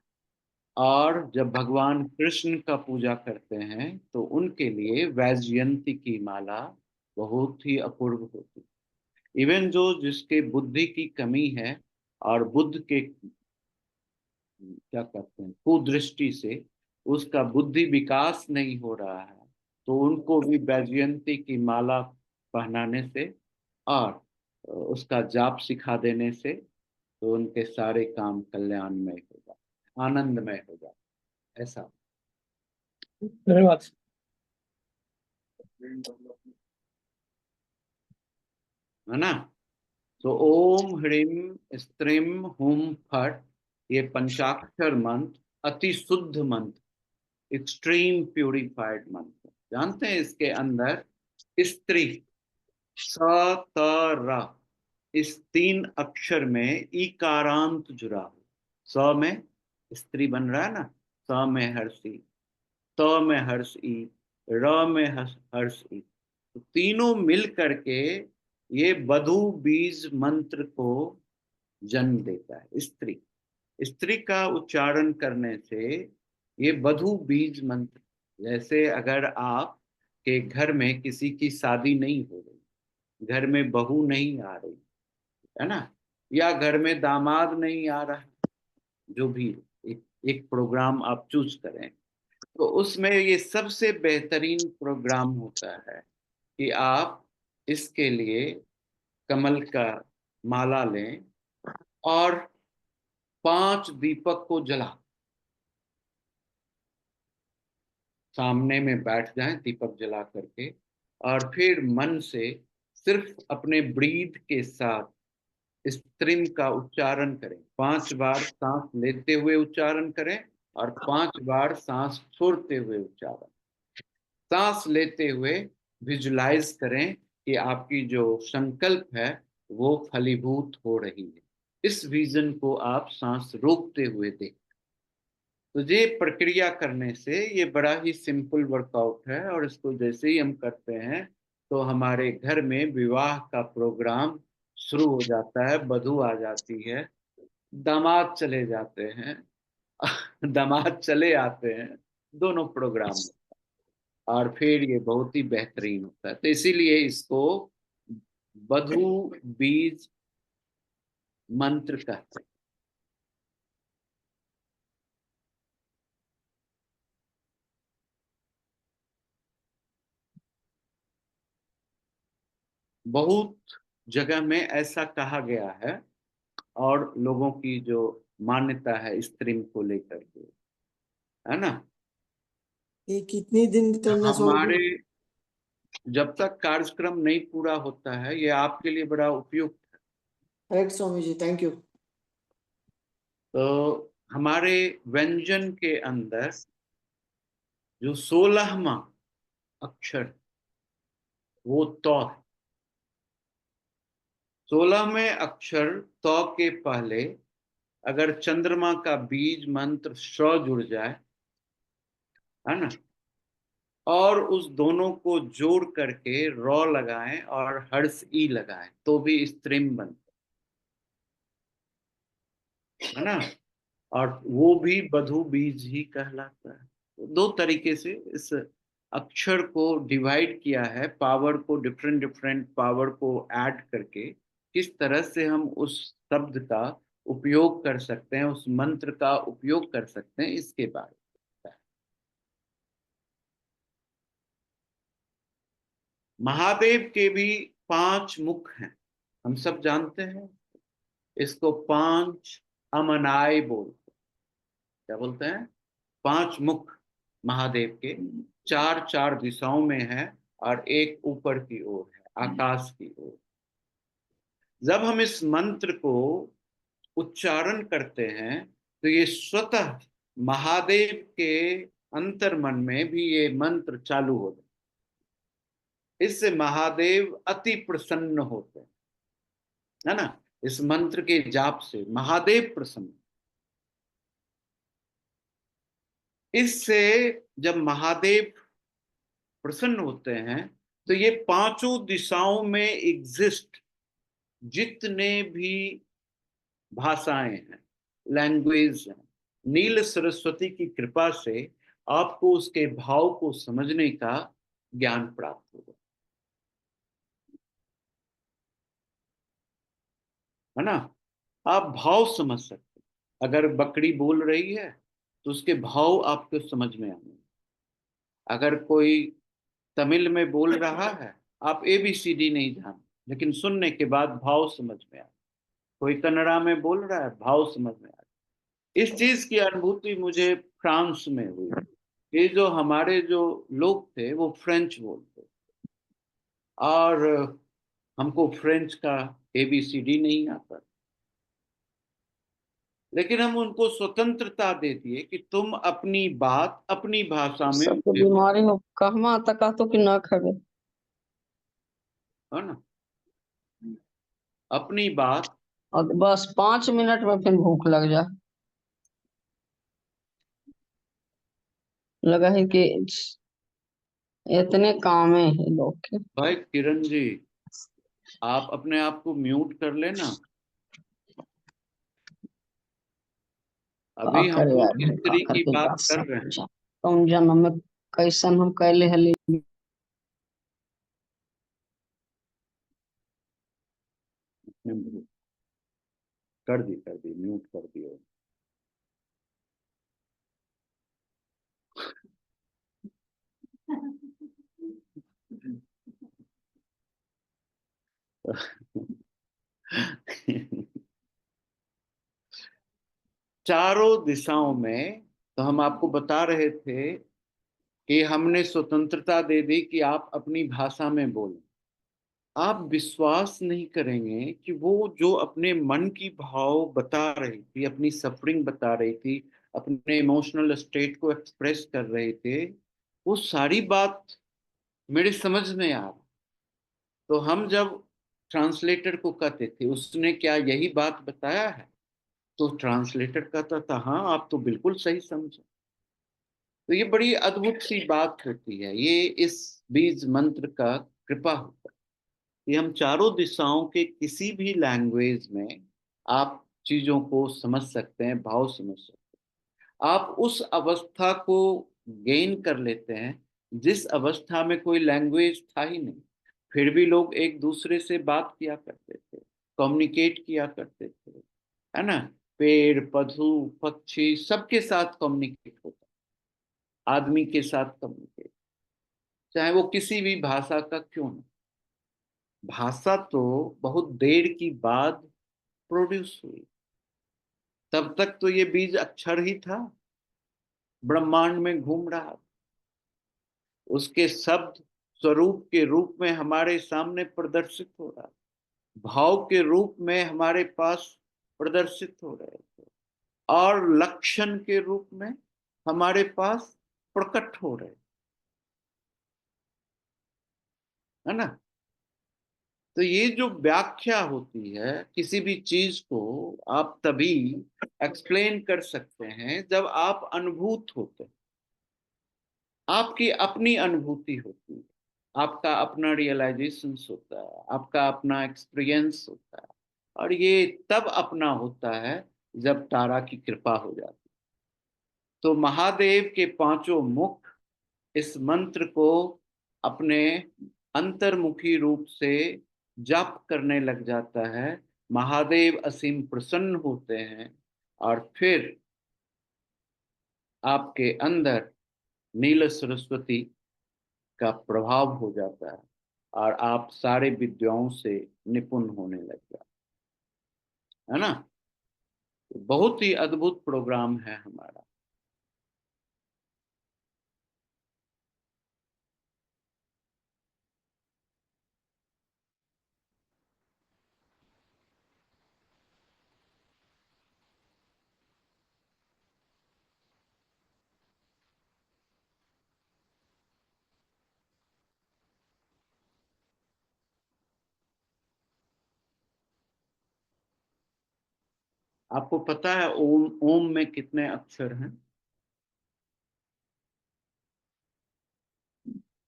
और जब भगवान कृष्ण का पूजा करते हैं तो उनके लिए वैजयंती की माला बहुत ही अपूर्व होती है। इवन जो जिसके बुद्धि की कमी है और बुद्ध के क्या कहते हैं कुदृष्टि से उसका बुद्धि विकास नहीं हो रहा है, तो उनको भी वैजयंती की माला पहनाने से और उसका जाप सिखा देने से तो उनके सारे काम कल्याणमय हो जाए, आनंदमय हो जाए, ऐसा। धन्यवाद। है ना। तो ओम ह्रीम स्त्रीम हुम फट, ये पंचाक्षर मंत्र अति शुद्ध मंत्र, एक्सट्रीम प्यूरिफाइड मंत्र। जानते हैं इसके अंदर स्त्री स त र, इस 3 अक्षर में ईकारांत जुड़ा हो। स में स्त्री बन रहा है ना, स में हर्षी, त में हर्ष ई, र में हर्ष ई, तो तीनों मिल करके ये वधु बीज मंत्र को जन्म देता है। स्त्री स्त्री का उच्चारण करने से ये वधु बीज मंत्र, जैसे अगर आप के घर में किसी की शादी नहीं हो रही, घर में बहू नहीं आ रही है ना, या घर में दामाद नहीं आ रहा, जो भी एक प्रोग्राम आप चूज करें, तो उसमें ये सबसे बेहतरीन प्रोग्राम होता है कि आप इसके लिए कमल का माला लें और 5 दीपक को जला सामने में बैठ जाएं दीपक जला करके, और फिर मन से सिर्फ अपने ब्रीथ के साथ स्त्रीम का उच्चारण करें। 5 बार सांस लेते हुए उच्चारण करें और 5 बार सांस छोड़ते हुए उच्चारण। सांस लेते हुए विजुलाइज करें कि आपकी जो संकल्प है वो फलीभूत हो रही है। इस विजन को आप सांस रोकते हुए देखें। तो ये प्रक्रिया करने से ये बड़ा ही सिंपल वर्कआउट है, और इसको जैसे ही हम करते हैं तो हमारे घर में विवाह का प्रोग्राम शुरू हो जाता है, वधू आ जाती है, दामाद चले जाते हैं दामाद चले आते हैं, दोनों प्रोग्राम, और फिर ये बहुत ही बेहतरीन होता है। तो इसीलिए इसको वधू बीज मंत्र कहते हैं। बहुत जगह में ऐसा कहा गया है, और लोगों की जो मान्यता है स्त्रीम को लेकर के, है ना। ये कितनी दिन करना हमारे चाहिए? जब तक कार्यक्रम नहीं पूरा होता है, ये आपके लिए बड़ा उपयुक्त है। Right Swami ji, thank you. तो हमारे व्यंजन के अंदर जो 16वां अक्षर वो तौ है। 16वें अक्षर तौ के पहले अगर चंद्रमा का बीज मंत्र श्र जुड़ जाए, है ना, और उस दोनों को जोड़ करके रॉ लगाएं और हर्ष ई लगाएं तो भी स्त्रीम बनता है ना, और वो भी बधु बीज ही कहलाता है। तो दो तरीके से इस अक्षर को डिवाइड किया है, पावर को, डिफरेंट डिफरेंट पावर को ऐड करके किस तरह से हम उस शब्द का उपयोग कर सकते हैं, उस मंत्र का उपयोग कर सकते हैं, इसके बारे में। महादेव के भी 5 मुख हैं, हम सब जानते हैं। इसको 5 अमनाय बोलते हैं। क्या बोलते हैं? 5 मुख महादेव के, 4 दिशाओं में है और एक ऊपर की ओर है, आकाश की ओर। जब हम इस मंत्र को उच्चारण करते हैं तो ये स्वतः महादेव के अंतर्मन में भी ये मंत्र चालू हो जाता है। इससे महादेव अति प्रसन्न होते हैं, है ना। इस मंत्र के जाप से महादेव प्रसन्न। इससे जब महादेव प्रसन्न होते हैं तो ये 5 दिशाओं में एग्जिस्ट जितने भी भाषाएं हैं, लैंग्वेज हैं, नील सरस्वती की कृपा से आपको उसके भाव को समझने का ज्ञान प्राप्त होगा, है ना। आप भाव समझ सकते हैं। अगर बकरी बोल रही है तो उसके भाव आपको समझ में आएंगे। अगर कोई तमिल में बोल रहा है, आप ABCD नहीं जानते, लेकिन सुनने के बाद भाव समझ में आए। कोई कन्नड़ा में बोल रहा है, भाव समझ में आ। इस चीज की अनुभूति मुझे फ्रांस में हुई। ये जो हमारे जो लोग थे वो फ्रेंच बोलते और हमको फ्रेंच का ABCD नहीं आता, लेकिन हम उनको स्वतंत्रता दे दिए कि तुम अपनी बात अपनी भाषा में सबके मुझे, बीमारी हो कहवा तक तो कि ना खबे, है ना, अपनी बात। और बस 5 मिनट में फिर भूख लग जा। लगा है कि इतने काम है ये लोग के। भाई किरण जी, आप अपने आप को म्यूट कर लेना। का अभी हम करे लोग आदमी, का स्त्री की करके बात जा कर रहे हैं। सकते। तुम जन्म में कैसन हम कैले हली। कर दी म्यूट कर दिए। चारों दिशाओं में तो हम आपको बता रहे थे कि हमने स्वतंत्रता दे दी कि आप अपनी भाषा में बोलें। आप विश्वास नहीं करेंगे कि वो जो अपने मन की भाव बता रही थी, अपनी सफरिंग बता रही थी, अपने इमोशनल स्टेट को एक्सप्रेस कर रहे थे, वो सारी बात मेरे समझ में आ रही। तो हम जब ट्रांसलेटर को कहते थे उसने क्या यही बात बताया है, तो ट्रांसलेटर कहता था हाँ आप तो बिल्कुल सही समझे। तो ये बड़ी अद्भुत सी बात होती है, ये इस बीज मंत्र का कृपा होता है कि हम चारों दिशाओं के किसी भी लैंग्वेज में आप चीजों को समझ सकते हैं, भाव समझ सकते हैं। आप उस अवस्था को गेन कर लेते हैं जिस अवस्था में कोई लैंग्वेज था ही नहीं, फिर भी लोग एक दूसरे से बात किया करते थे, कम्युनिकेट किया करते थे, है ना। पेड़ पशु पक्षी सबके साथ कम्युनिकेट होता, आदमी के साथ कम्युनिकेट, चाहे वो किसी भी भाषा का क्यों ना। भाषा तो बहुत देर की बाद प्रोड्यूस हुई, तब तक तो ये बीज अक्षर ही था, ब्रह्मांड में घूम रहा। उसके शब्द स्वरूप के रूप में हमारे सामने प्रदर्शित हो रहा, भाव के रूप में हमारे पास प्रदर्शित हो रहे थे। और लक्षण के रूप में हमारे पास प्रकट हो रहे, है ना। तो ये जो व्याख्या होती है किसी भी चीज को, आप तभी एक्सप्लेन कर सकते हैं जब आप अनुभूत होते हैं, आपकी अपनी अनुभूति होती है, आपका अपना रियलाइजेशन होता है, आपका अपना एक्सपीरियंस होता है। और ये तब अपना होता है जब तारा की कृपा हो जाती है। तो महादेव के पांचों मुख इस मंत्र को अपने अंतर्मुखी रूप से जाप करने लग जाता है। महादेव असीम प्रसन्न होते हैं और फिर आपके अंदर नील सरस्वती का प्रभाव हो जाता है और आप सारे विद्याओं से निपुण होने लग जाते है ना। बहुत ही अद्भुत प्रोग्राम है हमारा। आपको पता है ओम ओम में कितने अक्षर हैं?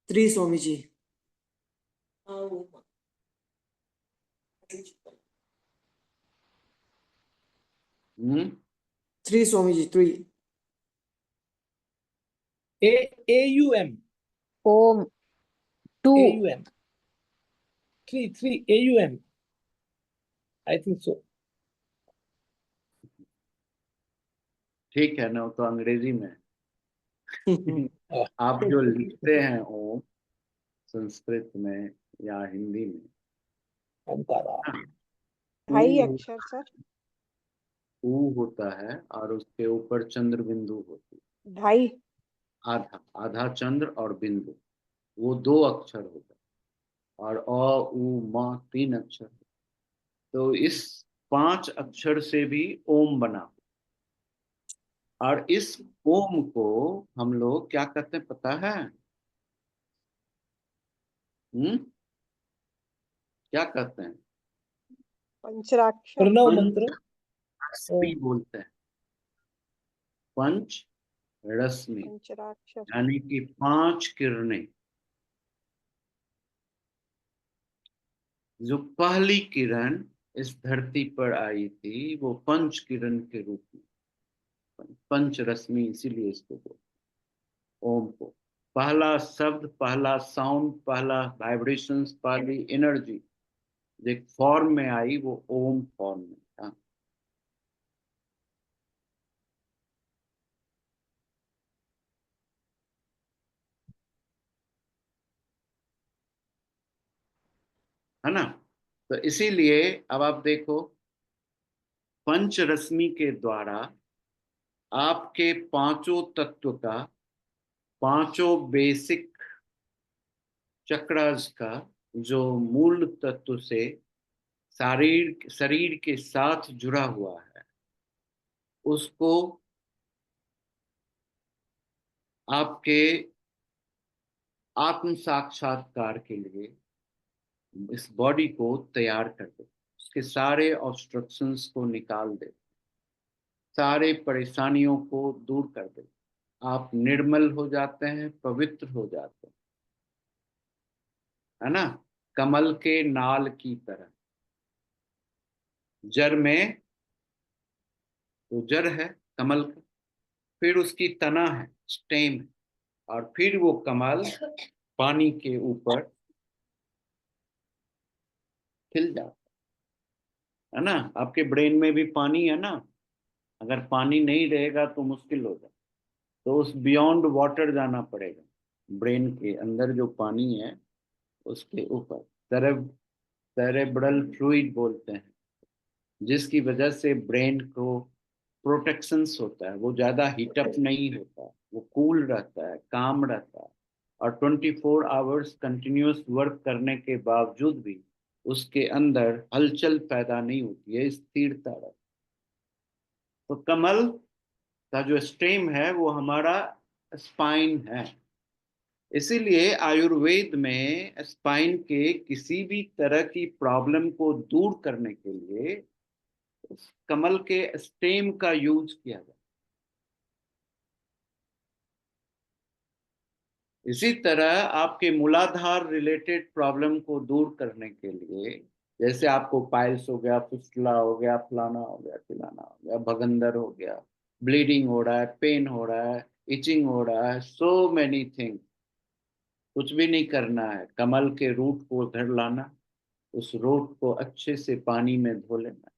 3 स्वामी जी। हम्म 3 Swami ji 3। AUM Om 2 AUM 3 AUM I think so। ठीक है ना, वो तो अंग्रेजी में है। आप जो लिखते हैं ओम संस्कृत में या हिंदी में, ओमकारा। ढाई ऊ अक्षर सर। ऊ होता है और उसके ऊपर चंद्र बिंदु होती है। ढाई। आधा आधा चंद्र और बिंदु, वो 2 अक्षर होता है। और अ उ म 3 अक्षर। तो इस 5 अक्षर से भी ओम बना। और इस ओम को हम लोग क्या कहते हैं पता है? क्या कहते हैं? पंचराक्षर। प्रणव पंच मंत्र। रश्मि बोलते हैं। पंच रश्मि पंचराक्षर। यानी कि 5 किरणें। जो पहली किरण इस धरती पर आई थी वो पंच किरण के रूप में, पंच रश्मि, इसीलिए इसको बोलते ओम को। पहला शब्द, पहला साउंड, पहला वाइब्रेशंस, पहली एनर्जी एक फॉर्म में आई, वो ओम फॉर्म में था। है ना। तो इसीलिए अब आप देखो, पंच रश्मि के द्वारा आपके पांचों तत्व का, पांचों बेसिक चक्रास का जो मूल तत्व से शरीर के साथ जुड़ा हुआ है, उसको आपके आत्म साक्षात्कार के लिए इस बॉडी को तैयार कर दे, उसके सारे ऑब्स्ट्रक्शंस को निकाल दे, सारे परेशानियों को दूर कर दे। आप निर्मल हो जाते हैं, पवित्र हो जाते हैं, है ना। कमल के नाल की तरह। जड़ में तो जड़ है कमल का, फिर उसकी तना है, स्टेम है, और फिर वो कमल पानी के ऊपर खिल जाता है ना। आपके ब्रेन में भी पानी है ना, अगर पानी नहीं रहेगा तो मुश्किल हो जाए, तो उस बियॉन्ड वाटर जाना पड़ेगा। ब्रेन के अंदर जो पानी है उसके ऊपर सेरेब्रल फ्लूइड बोलते हैं, जिसकी वजह से ब्रेन को प्रोटेक्शंस होता है, वो ज़्यादा हीटअप नहीं होता, वो कूल रहता है, काम रहता है। और 24 आवर्स कंटिन्यूस वर्क करने के बावजूद भी उसके अंदर हलचल पैदा नहीं होती है, स्थिरता रहती है। तो कमल का जो स्टेम है वो हमारा स्पाइन है। इसीलिए आयुर्वेद में स्पाइन के किसी भी तरह की प्रॉब्लम को दूर करने के लिए कमल के स्टेम का यूज किया जाता है। इसी तरह आपके मूलाधार रिलेटेड प्रॉब्लम को दूर करने के लिए, जैसे आपको पाइल्स हो गया, फिस्टुला हो गया, फलाना हो गया, तिलाना हो गया, भगंदर हो गया, ब्लीडिंग हो रहा है, पेन हो रहा है, इचिंग हो रहा है, सो मेनी थिंग, कुछ भी नहीं करना है, कमल के रूट को घर लाना, उस रूट को अच्छे से पानी में धो लेना,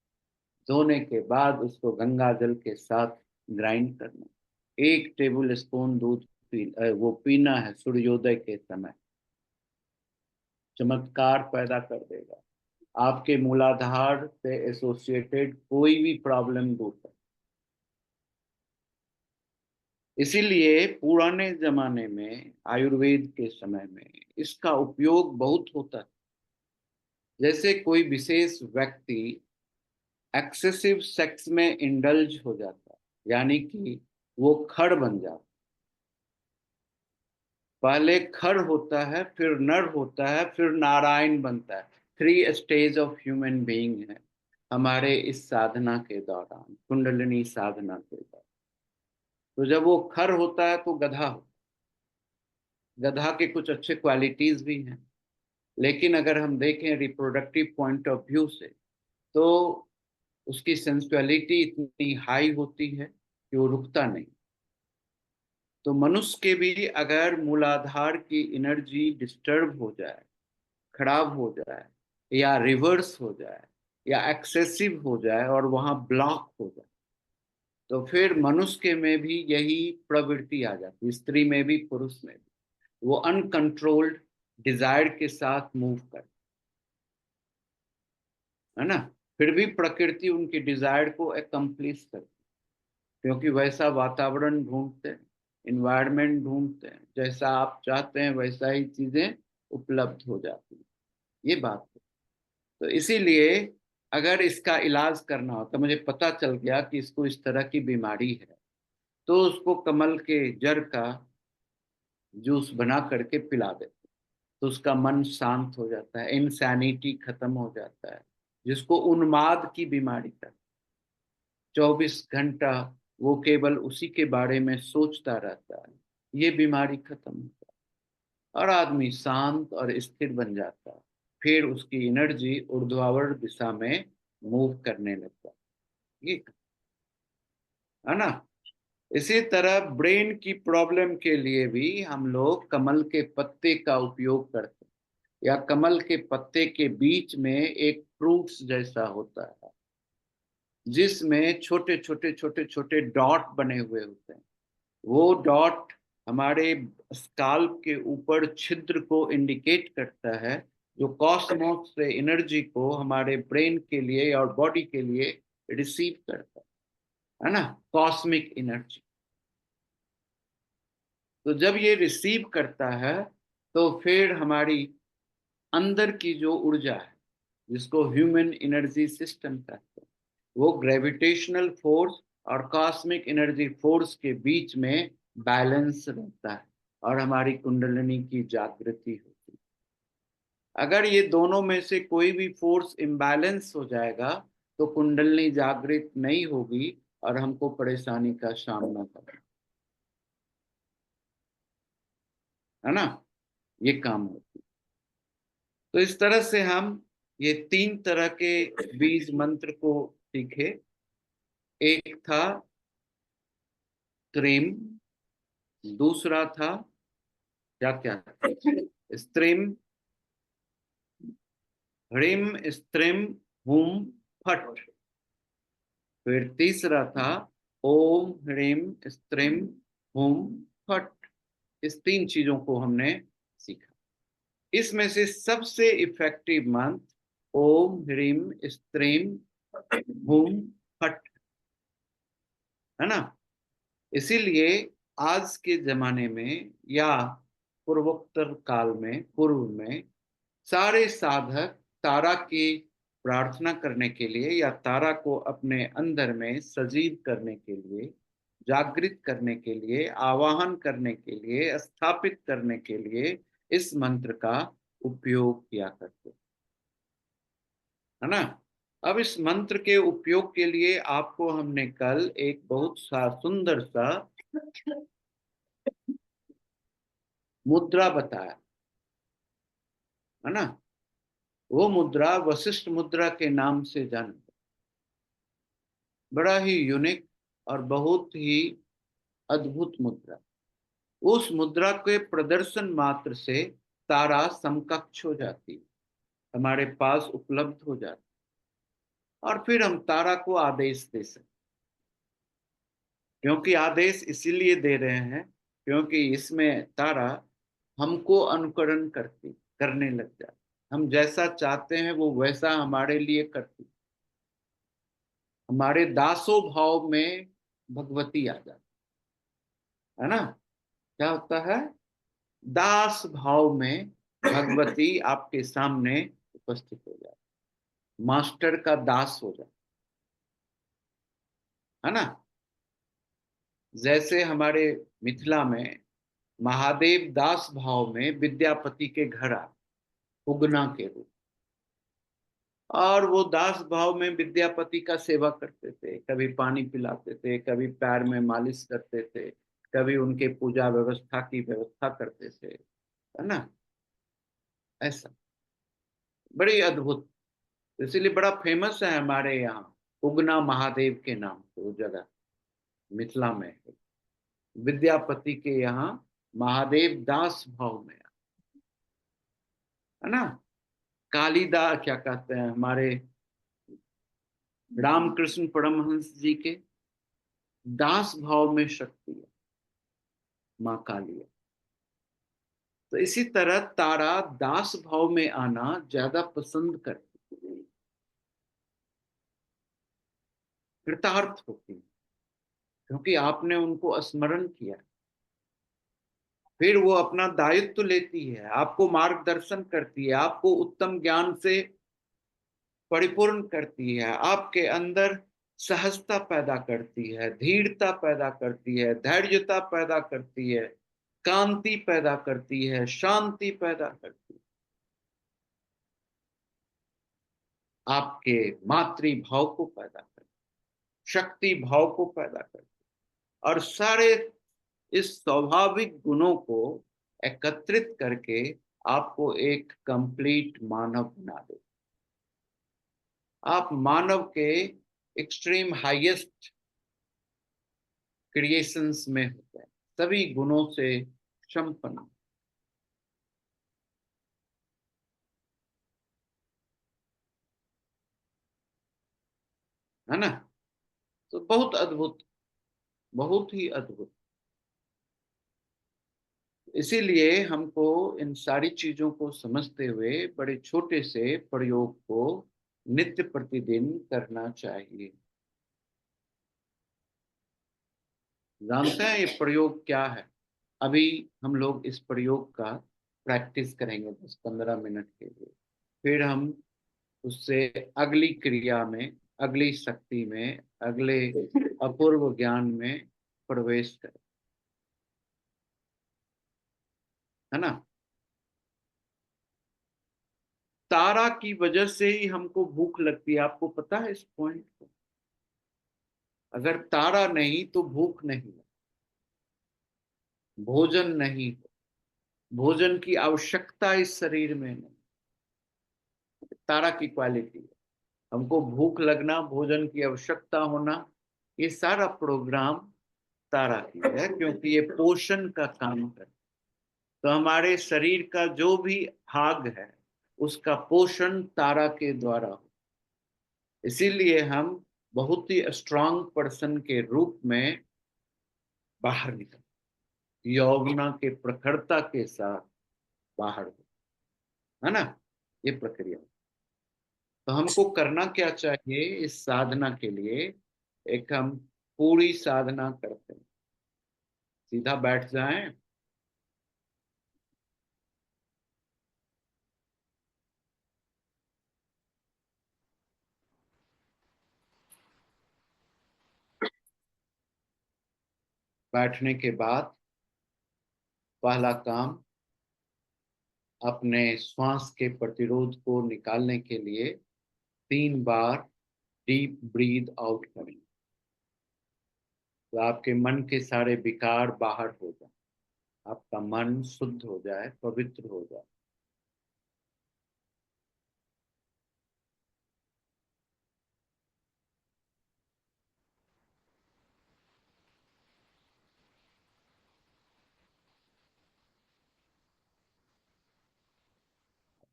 धोने के बाद उसको गंगा जल के साथ ग्राइंड करना, 1 टेबल स्पून दूध वो पीना है सूर्योदय के समय। चमत्कार पैदा कर देगा, आपके मूलाधार से एसोसिएटेड कोई भी प्रॉब्लम दूर कर। इसीलिए पुराने जमाने में आयुर्वेद के समय में इसका उपयोग बहुत होता है। जैसे कोई विशेष व्यक्ति एक्सेसिव सेक्स में इंडल्ज हो जाता है, यानी कि वो खड़ बन जाता है। पहले खड़ होता है, फिर नर होता है, फिर नारायण बनता है। 3 स्टेज ऑफ ह्यूमन बीइंग है हमारे इस साधना के दौरान, कुंडलिनी साधना के दौरान। तो जब वो खड़ होता है तो गधा होता है। गधा के कुछ अच्छे क्वालिटीज भी हैं, लेकिन अगर हम देखें रिप्रोडक्टिव पॉइंट ऑफ व्यू से तो उसकी सेंसुअलिटी इतनी हाई होती है कि वो रुकता नहीं। तो मनुष्य के भी अगर मूलाधार की एनर्जी डिस्टर्ब हो जाए, खराब हो जाए, या रिवर्स हो जाए, या एक्सेसिव हो जाए और वहां ब्लॉक हो जाए, तो फिर मनुष्य के में भी यही प्रवृत्ति आ जाती है, स्त्री में भी पुरुष में भी। वो अनकंट्रोल्ड डिजायर के साथ मूव कर, है ना। फिर भी प्रकृति उनकी डिजायर को अकम्प्लिश करती, क्योंकि वैसा वातावरण ढूंढते हैं, इन्वायरमेंट ढूंढते हैं, जैसा आप चाहते हैं वैसा ही चीजें उपलब्ध हो जाती है। ये बात है। तो इसीलिए अगर इसका इलाज करना हो, तो मुझे पता चल गया कि इसको इस तरह की बीमारी है, तो उसको कमल के जड़ का जूस बना करके पिला देते, तो उसका मन शांत हो जाता है, इंसैनिटी खत्म हो जाता है, जिसको उन्माद की बीमारी तक 24 घंटा वो केवल उसी के बारे में सोचता रहता है, ये बीमारी खत्म होता है और आदमी शांत और स्थिर बन जाता है। फिर उसकी एनर्जी ऊर्ध्वाधर दिशा में मूव करने लगता है, ये है ना। इसी तरह ब्रेन की प्रॉब्लम के लिए भी हम लोग कमल के पत्ते का उपयोग करते हैं, या कमल के पत्ते के बीच में एक फ्रूट्स जैसा होता है, जिसमें छोटे छोटे छोटे छोटे डॉट बने हुए होते हैं। वो डॉट हमारे स्काल्प के ऊपर छिद्र को इंडिकेट करता है, जो कॉस्मोस से एनर्जी को हमारे ब्रेन के लिए और बॉडी के लिए रिसीव करता है ना, कॉस्मिक एनर्जी। तो जब ये रिसीव करता है तो फिर हमारी अंदर की जो ऊर्जा है, जिसको ह्यूमन एनर्जी सिस्टम कहते हैं, वो ग्रेविटेशनल फोर्स और कॉस्मिक एनर्जी फोर्स के बीच में बैलेंस रहता है और हमारी कुंडलिनी की जागृति होती है। अगर ये दोनों में से कोई भी फोर्स इम्बैलेंस हो जाएगा तो कुंडलिनी जागृत नहीं होगी और हमको परेशानी का सामना करना, है ना, ये काम होती है। तो इस तरह से हम ये 3 तरह के बीज मंत्र को सीखे। एक था त्रिम, दूसरा था क्या क्या, स्त्रिम, ह्रीम, स्त्रिम, हुम, फट। फिर तीसरा था ओम, ह्रीम, स्त्रिम, हुम, फट। इस 3 चीजों को हमने सीखा। इसमें से सबसे इफेक्टिव मंत्र ओम, ह्रीम, स्त्रीम, हुम, फट, है ना। इसीलिए आज के जमाने में या पूर्वोत्तर काल में, पूर्व में, सारे साधक तारा की प्रार्थना करने के लिए या तारा को अपने अंदर में सजीव करने के लिए, जागृत करने के लिए, आवाहन करने के लिए, स्थापित करने के लिए इस मंत्र का उपयोग किया करते है ना। अब इस मंत्र के उपयोग के लिए आपको हमने कल एक बहुत सा सुंदर सा मुद्रा बताया है ना। वो मुद्रा वशिष्ठ मुद्रा के नाम से जानी, बड़ा ही यूनिक और बहुत ही अद्भुत मुद्रा। उस मुद्रा के प्रदर्शन मात्र से तारा समकक्ष हो जाती है, हमारे पास उपलब्ध हो जाती है, और फिर हम तारा को आदेश दे सकते, क्योंकि आदेश इसीलिए दे रहे हैं क्योंकि इसमें तारा हमको अनुकरण करने लग जाती, हम जैसा चाहते हैं वो वैसा हमारे लिए करती, हमारे दासो भाव में भगवती आ जाती है ना। क्या होता है? दास भाव में भगवती आपके सामने उपस्थित हो जाती, मास्टर का दास हो जाता है ना। जैसे हमारे मिथिला में महादेव दास भाव में विद्यापति के घर आ, उगना के रूप, और वो दास भाव में विद्यापति का सेवा करते थे, कभी पानी पिलाते थे, कभी पैर में मालिश करते थे, कभी उनके पूजा व्यवस्था की व्यवस्था करते थे, है ना। ऐसा बड़ी अद्भुत, इसीलिए बड़ा फेमस है हमारे यहाँ उगना महादेव के नाम से वो जगह मिथिला में है। विद्यापति के यहाँ महादेव दास भाव में है ना। कालिदास क्या कहते हैं, हमारे रामकृष्ण परमहंस जी के दास भाव में शक्ति है माँ कालिया। तो इसी तरह तारा दास भाव में आना ज्यादा पसंद करती है, कृतार्थ होती है, क्योंकि आपने उनको स्मरण किया। फिर वो अपना दायित्व लेती है, आपको मार्गदर्शन करती है, आपको उत्तम ज्ञान से परिपूर्ण करती है, आपके अंदर सहजता पैदा करती है, धीरता पैदा करती है, धैर्यता पैदा करती है, कांति पैदा करती है, शांति पैदा करती है, आपके मातृभाव को पैदा करती है, शक्ति भाव को पैदा करती है, और सारे इस स्वाभाविक गुणों को एकत्रित करके आपको एक कंप्लीट मानव बना दे। आप मानव के एक्सट्रीम हाईएस्ट क्रिएशंस में होते हैं, सभी गुणों से संपन्न, है ना। तो बहुत अद्भुत, बहुत ही अद्भुत। इसीलिए हमको इन सारी चीजों को समझते हुए बड़े छोटे से प्रयोग को नित्य प्रतिदिन करना चाहिए। जानते हैं ये प्रयोग क्या है? अभी हम लोग इस प्रयोग का प्रैक्टिस करेंगे 10-15 मिनट के लिए, फिर हम उससे अगली क्रिया में, अगली शक्ति में, अगले अपूर्व ज्ञान में प्रवेश करें, है ना। तारा की वजह से ही हमको भूख लगती है, आपको पता है इस पॉइंट को? अगर तारा नहीं तो भूख नहीं, भोजन नहीं, भोजन की आवश्यकता इस शरीर में नहीं, तारा की क्वालिटी है। हमको भूख लगना, भोजन की आवश्यकता होना, ये सारा प्रोग्राम तारा की है, क्योंकि ये पोषण का काम करता है। तो हमारे शरीर का जो भी भाग है उसका पोषण तारा के द्वारा हो, इसीलिए हम बहुत ही स्ट्रांग पर्सन के रूप में बाहर निकल, यौवना के प्रखरता के साथ बाहर हो, है ना। ये प्रक्रिया। तो हमको करना क्या चाहिए इस साधना के लिए? एक हम पूरी साधना करते हैं, सीधा बैठ जाएं, बैठने के बाद पहला काम अपने श्वास के प्रतिरोध को निकालने के लिए 3 बार डीप ब्रीद आउट करें, तो आपके मन के सारे विकार बाहर हो जाए, आपका मन शुद्ध हो जाए, पवित्र हो जाए।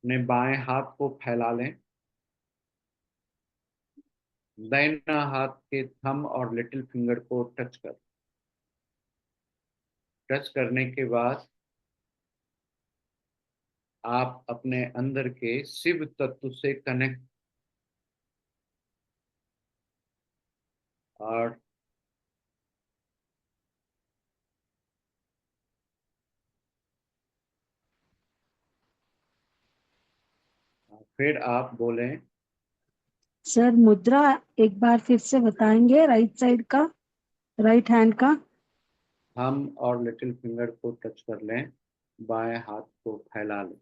अपने बाएं हाथ को फैला लें, दाहिना हाथ के थंब और लिटिल फिंगर को टच कर। टच करने के बाद आप अपने अंदर के शिव तत्व से कनेक्ट और फिर आप बोलें, सर मुद्रा एक बार फिर से बताएंगे, राइट साइड का, राइट हैंड का। थंब और लिटिल फिंगर को टच कर लें, बाएं हाथ को फैला लें।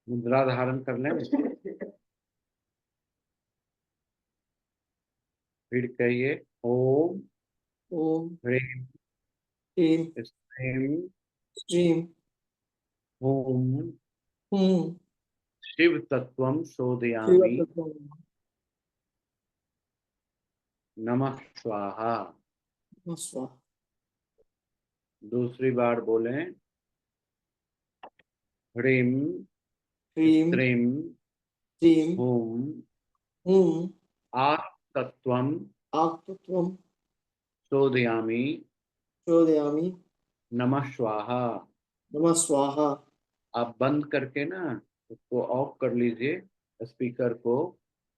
मुद्रा धारण कर लें। फिर कहिए ओम ओम ह्रीं ह्रीं श्रीं श्रीं हूं हूं शिव तत्वं शोधयामि शिवतत्वं नमः स्वाहा। नमः स्वाहा। दूसरी बार बोलें, ह्रीं ह्रीं श्रीं श्रीं हूं हूं तत्वं आत्तत्वं शोधयामि चोदयामि नमः स्वाहा। नमः स्वाहा। आप बंद करके ना उसको ऑफ कर लीजिए स्पीकर को,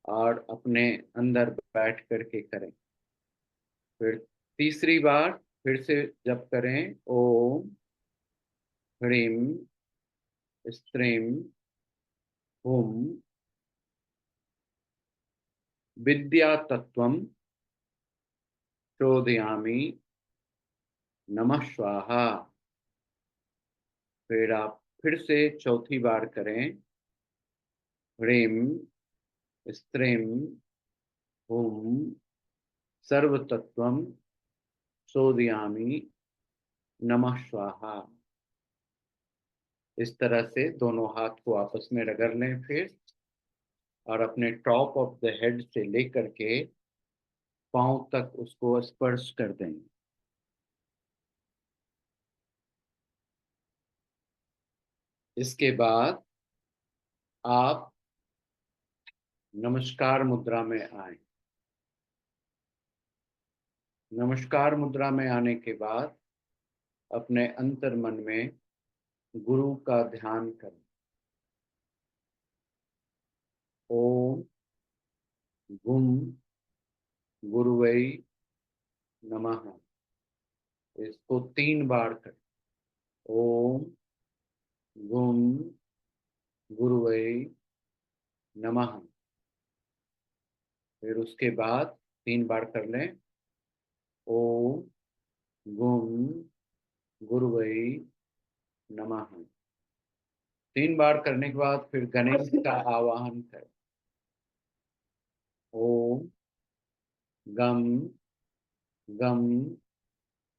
और अपने अंदर बैठ करके करें। फिर तीसरी बार फिर से जप करें, ओम ह्रीं स्त्रीं हुम विद्या तत्वं शोधयामि नमः स्वाहा। फिर आप फिर से चौथी बार करें, ह्रीं स्त्रीं हुम सर्व तत्वं शोधयामि नमः स्वाहा। इस तरह से दोनों हाथ को आपस में रगड़ लें फिर, और अपने टॉप ऑफ द हेड से लेकर के पांव तक उसको स्पर्श कर दें। इसके बाद आप नमस्कार मुद्रा में आए। नमस्कार मुद्रा में आने के बाद अपने अंतर मन में गुरु का ध्यान करें। ओम गुम गुरुवै नमः, इसको 3 बार करें। ओम गुम गुरुवै नमः। फिर उसके बाद 3 बार कर लें, ओम गुम गुरुवै नमः। 3 बार करने के बाद फिर गणेश का आवाहन करें। ओम गम गम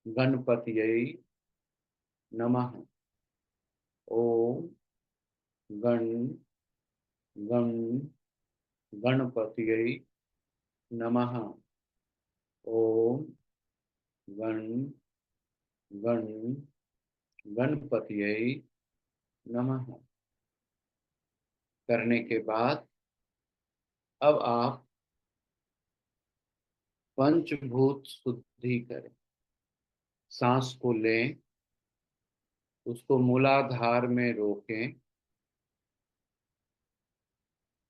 गणपतये नमः। ओम गण गण गणपतये नमः। ओम गण गण गणपतये नमः। करने के बाद अब आप पंचभूत शुद्धि करें। सांस को लें, उसको मूलाधार में रोकें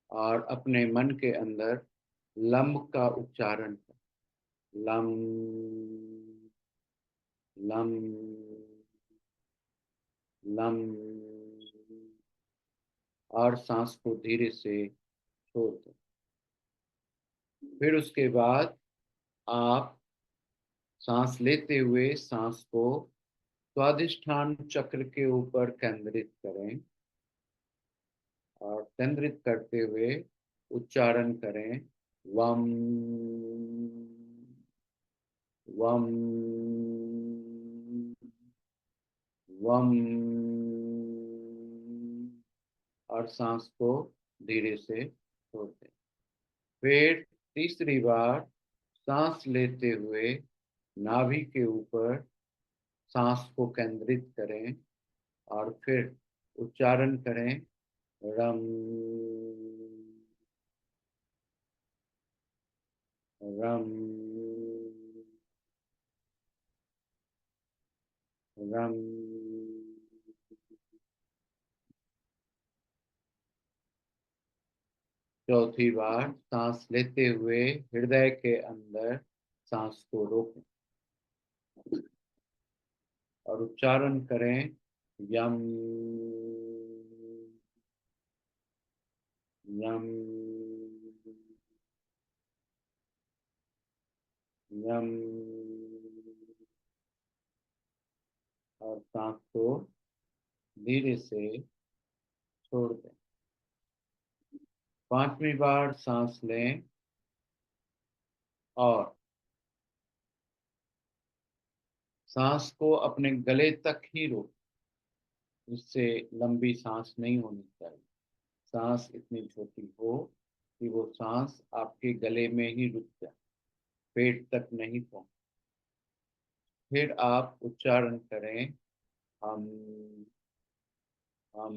और अपने मन के अंदर लंब का उच्चारण करें। लम लम लम, और सांस को धीरे से छोड़ दें। फिर उसके बाद आप सांस लेते हुए सांस को स्वादिष्ठान चक्र के ऊपर केंद्रित करें और केंद्रित करते हुए उच्चारण करें वम वम वम, और सांस को धीरे से छोड़ दें। फिर तीसरी बार सांस लेते हुए नाभि के ऊपर सांस को केंद्रित करें और फिर उच्चारण करें रम रम रम। चौथी बार सांस लेते हुए हृदय के अंदर सांस को रोकें और उच्चारण करें यम यम यम, और सांस को धीरे से छोड़ दें। पांचवी बार सांस लें और सांस को अपने गले तक ही रोकें, इससे लंबी सांस नहीं होनी चाहिए। सांस इतनी छोटी हो कि वो सांस आपके गले में ही रुक जाए, पेट तक नहीं पहुंचे। फिर आप उच्चारण करें हम हम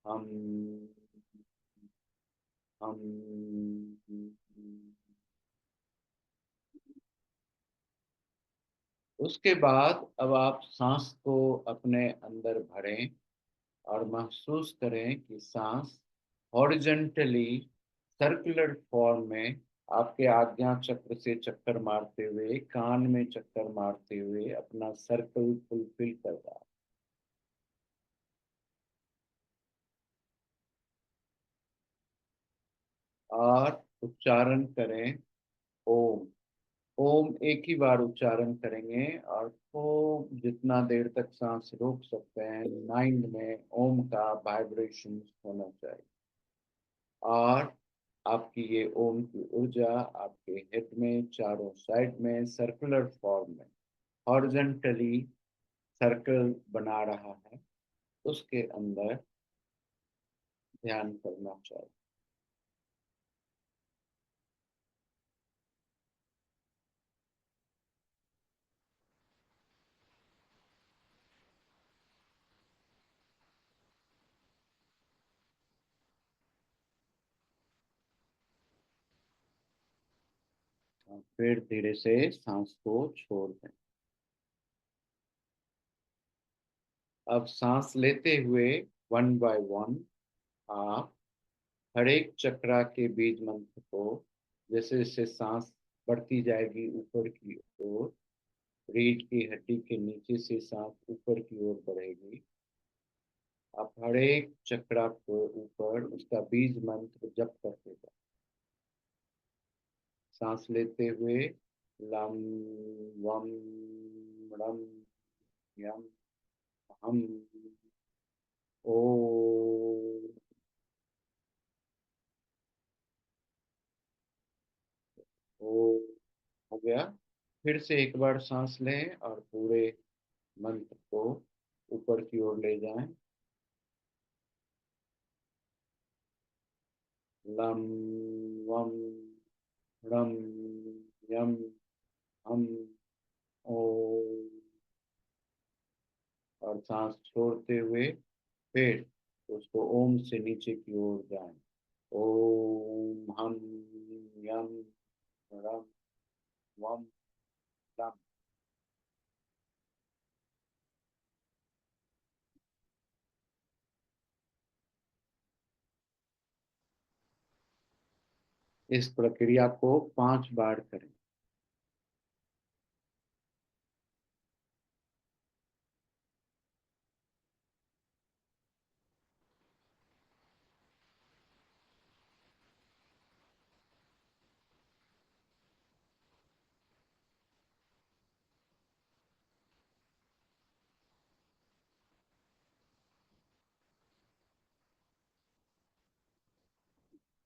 हम हम। उसके बाद अब आप सांस को अपने अंदर भरें और महसूस करें कि सांस हॉरिजॉन्टली सर्कुलर फॉर्म में आपके आज्ञा चक्र से चक्कर मारते हुए, कान में चक्कर मारते हुए अपना सर्कल फुलफिल कर रहा है। और उच्चारण करें ओम। ओम एक ही बार उच्चारण करेंगे और खूब जितना देर तक सांस रोक सकते हैं, माइंड में ओम का वाइब्रेशन होना चाहिए। और आपकी ये ओम की ऊर्जा आपके हेड में चारों साइड में सर्कुलर फॉर्म में हॉरिजॉन्टली सर्कल बना रहा है, उसके अंदर ध्यान करना चाहिए। फिर धीरे से सांस को छोड़ दें। अब सांस लेते हुए वन बाय वन आप हर एक चक्रा के बीज मंत्र को, जैसे जैसे सांस बढ़ती जाएगी ऊपर की ओर, रीढ़ की हड्डी के नीचे से सांस ऊपर की ओर बढ़ेगी, आप हर एक चक्रा को ऊपर उसका बीज मंत्र जप करते जाए। सांस लेते हुए लम वम रम यम हम ओ। ओ हो गया। फिर से एक बार सांस लें और पूरे मंत्र को ऊपर की ओर ले जाएं। लम वम रम यम हम ओ, और सांस छोड़ते हुए फिर उसको ओम से नीचे की ओर जाएं। ओम हम यम रम वम लम। इस प्रक्रिया को 5 बार करें।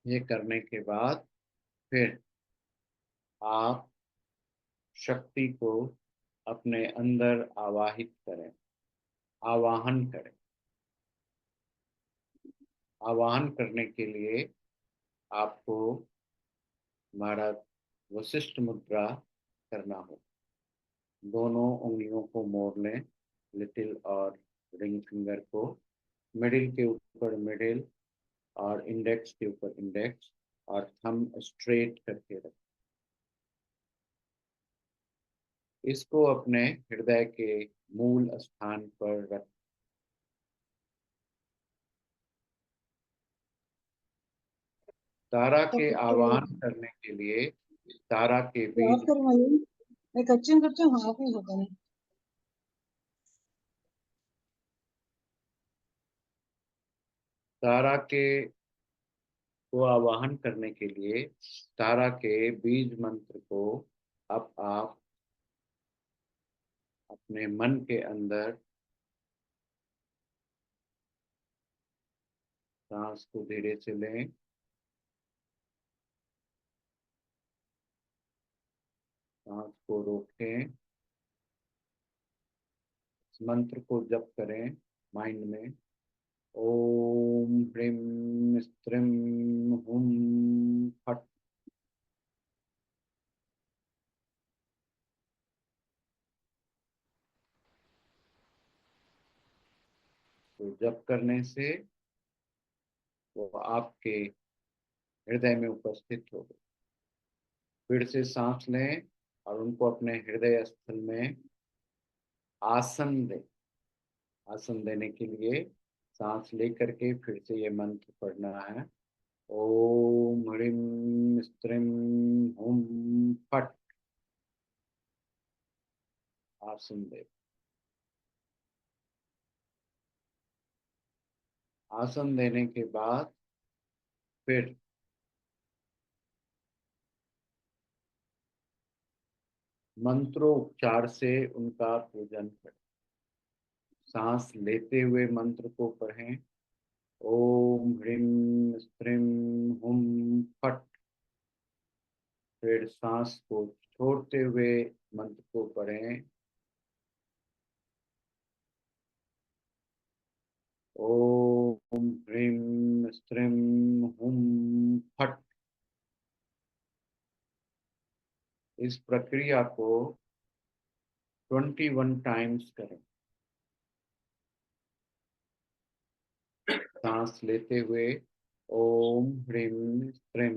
ये करने के बाद फिर आप शक्ति को अपने अंदर आवाहित करें, आवाहन करें। आवाहन करने के लिए आपको हमारा वशिष्ठ मुद्रा करना हो। दोनों उंगलियों को मोड़ लें, लिटिल और रिंग फिंगर को, मिडिल के ऊपर मिडिल और इंडेक्स के ऊपर इंडेक्स, और थंब स्ट्रेट करके रखें। इसको अपने हृदय के मूल स्थान पर रख। तारा के आवाहन करने के लिए तारा के बीज तारा के को आवाहन करने के लिए तारा के बीज मंत्र को अब आप अपने मन के अंदर सांस को धीरे से लें, सांस को रोकें, इस मंत्र को जप करें माइंड में। ओम ह्रीं स्त्रीं हुम फट। तो जप करने से वो आपके हृदय में उपस्थित हो गए। फिर से सांस लें और उनको अपने हृदय स्थल में आसन दें। आसन देने के लिए सांस लेकर के फिर से ये मंत्र पढ़ना है। ओम ह्रीं स्त्रीं हुम फट। आसन दे। आसन देने के बाद फिर मंत्रोच्चार से उनका पूजन करें। सांस लेते हुए मंत्र को पढ़ें। ओम ह्रीं स्त्रीं हुम फट। फिर सांस को छोड़ते हुए मंत्र को पढ़ें। ओम ह्रीं स्त्रीं हुम फट। इस प्रक्रिया को 21 टाइम्स करें। सांस लेते हुए ओम ह्रीं स्त्रीं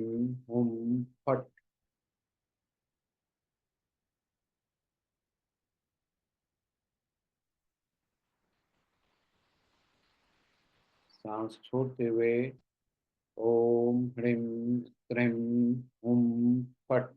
हुम फट। सांस छोड़ते हुए ओम ह्रीं स्त्रीं हुम फट।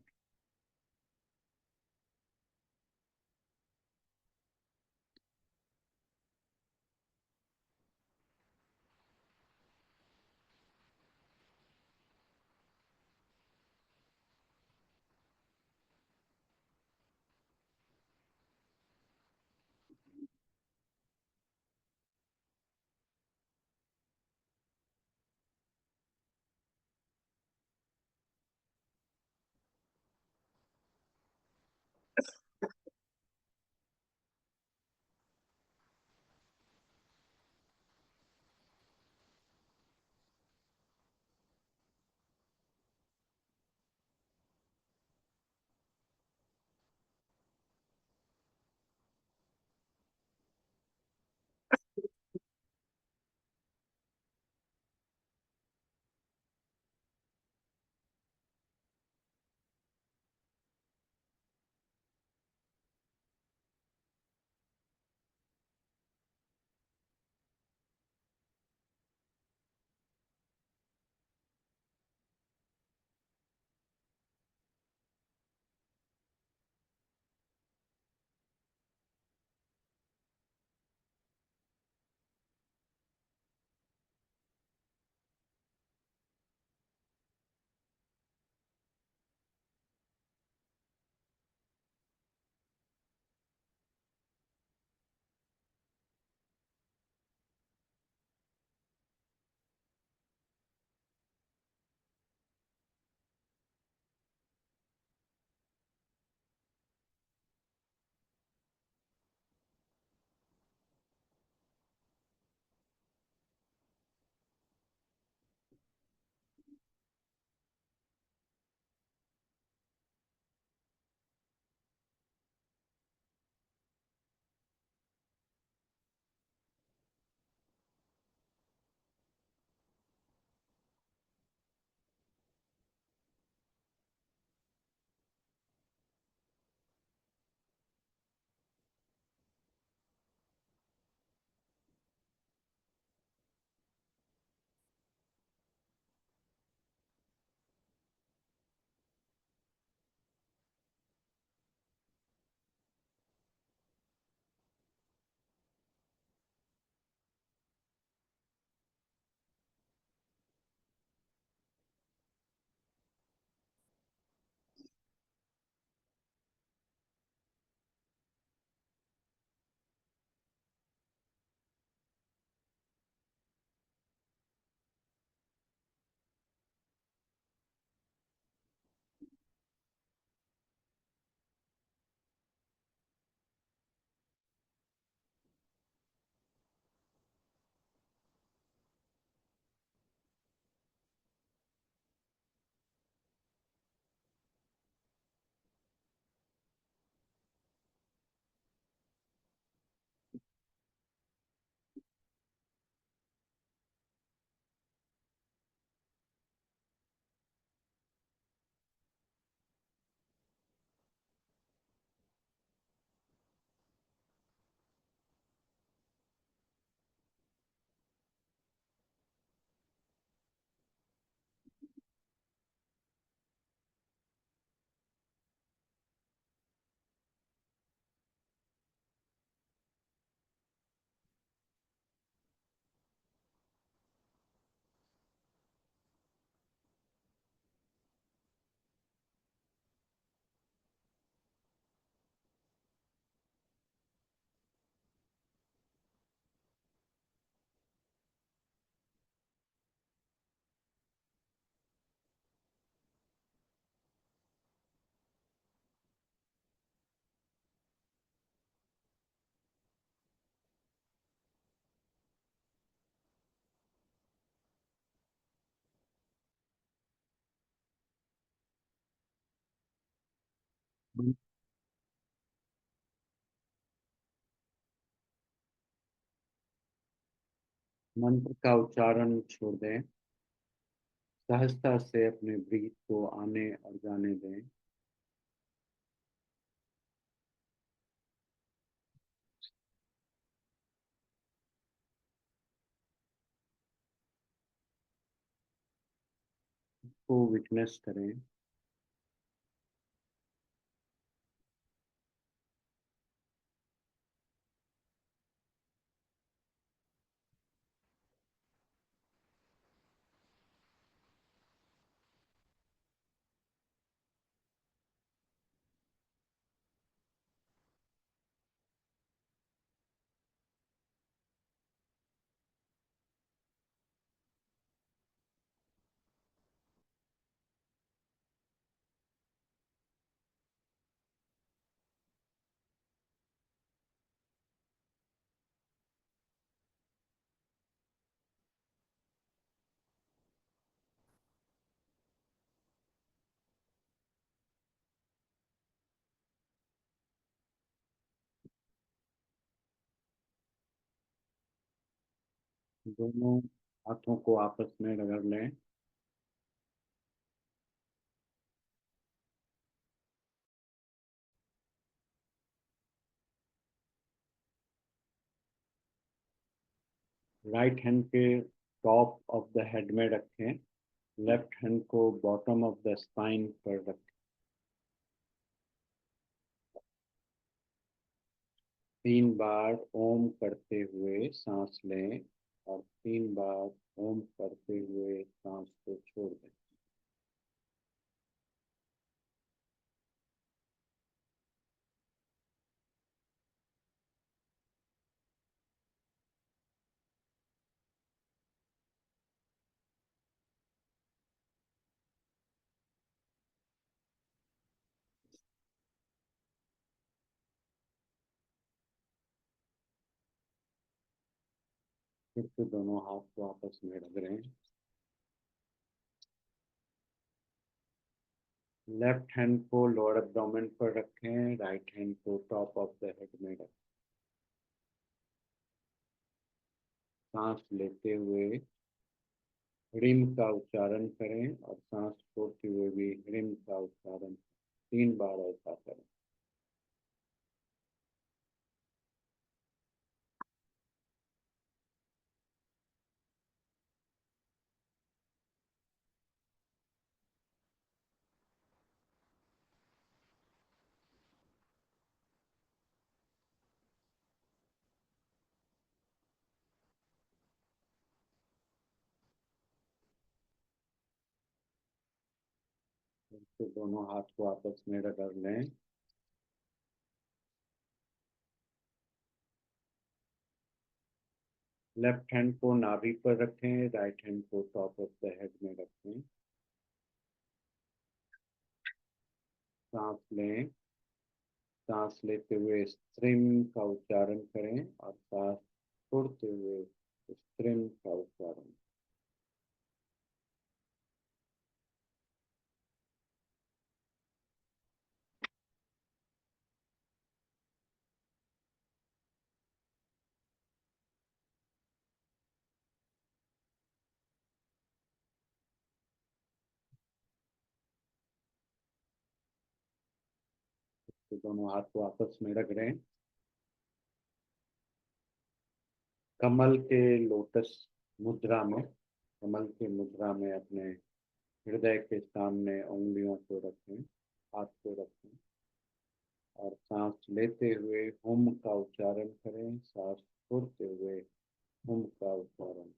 मंत्र का उच्चारण छोड़ दें, सहजता से अपने ब्रीथ को आने और जाने दें। को विटनेस करें। दोनों हाथों को आपस में रगड़ लें। राइट हैंड के टॉप ऑफ द हेड में रखें, लेफ्ट हैंड को बॉटम ऑफ द स्पाइन पर रखें। 3 बार ओम करते हुए सांस लें और 3 बार ओम करते हुए सांस को छोड़ दें। फिर से दोनों हाथ को आपस में रगड़ें। लेफ्ट हैंड को लोअर एब्डोमेन पर रखें, राइट हैंड को टॉप ऑफ द हेड में रखें। सांस लेते हुए ह्रीम का उच्चारण करें और सांस छोड़ते हुए भी ह्रीम का उच्चारण 3 बार ऐसा करें। फिर दोनों हाथ को आपस में रगड़ लें। लेफ्ट हैंड को नाभि पर रखें, राइट हैंड को टॉप ऑफ द हेड में रखें। सांस लें। सांस लेते हुए स्त्रीम का उच्चारण करें और सांस छोड़ते हुए स्त्रीम का उच्चारण। तो दोनों हाथ को आपस में रगड़ें। कमल के लोटस मुद्रा में, कमल के मुद्रा में अपने हृदय के सामने उंगलियों को रखें, हाथ को रखें और सांस लेते हुए हुम का उच्चारण करें, सांस छोड़ते हुए हुम का उच्चारण।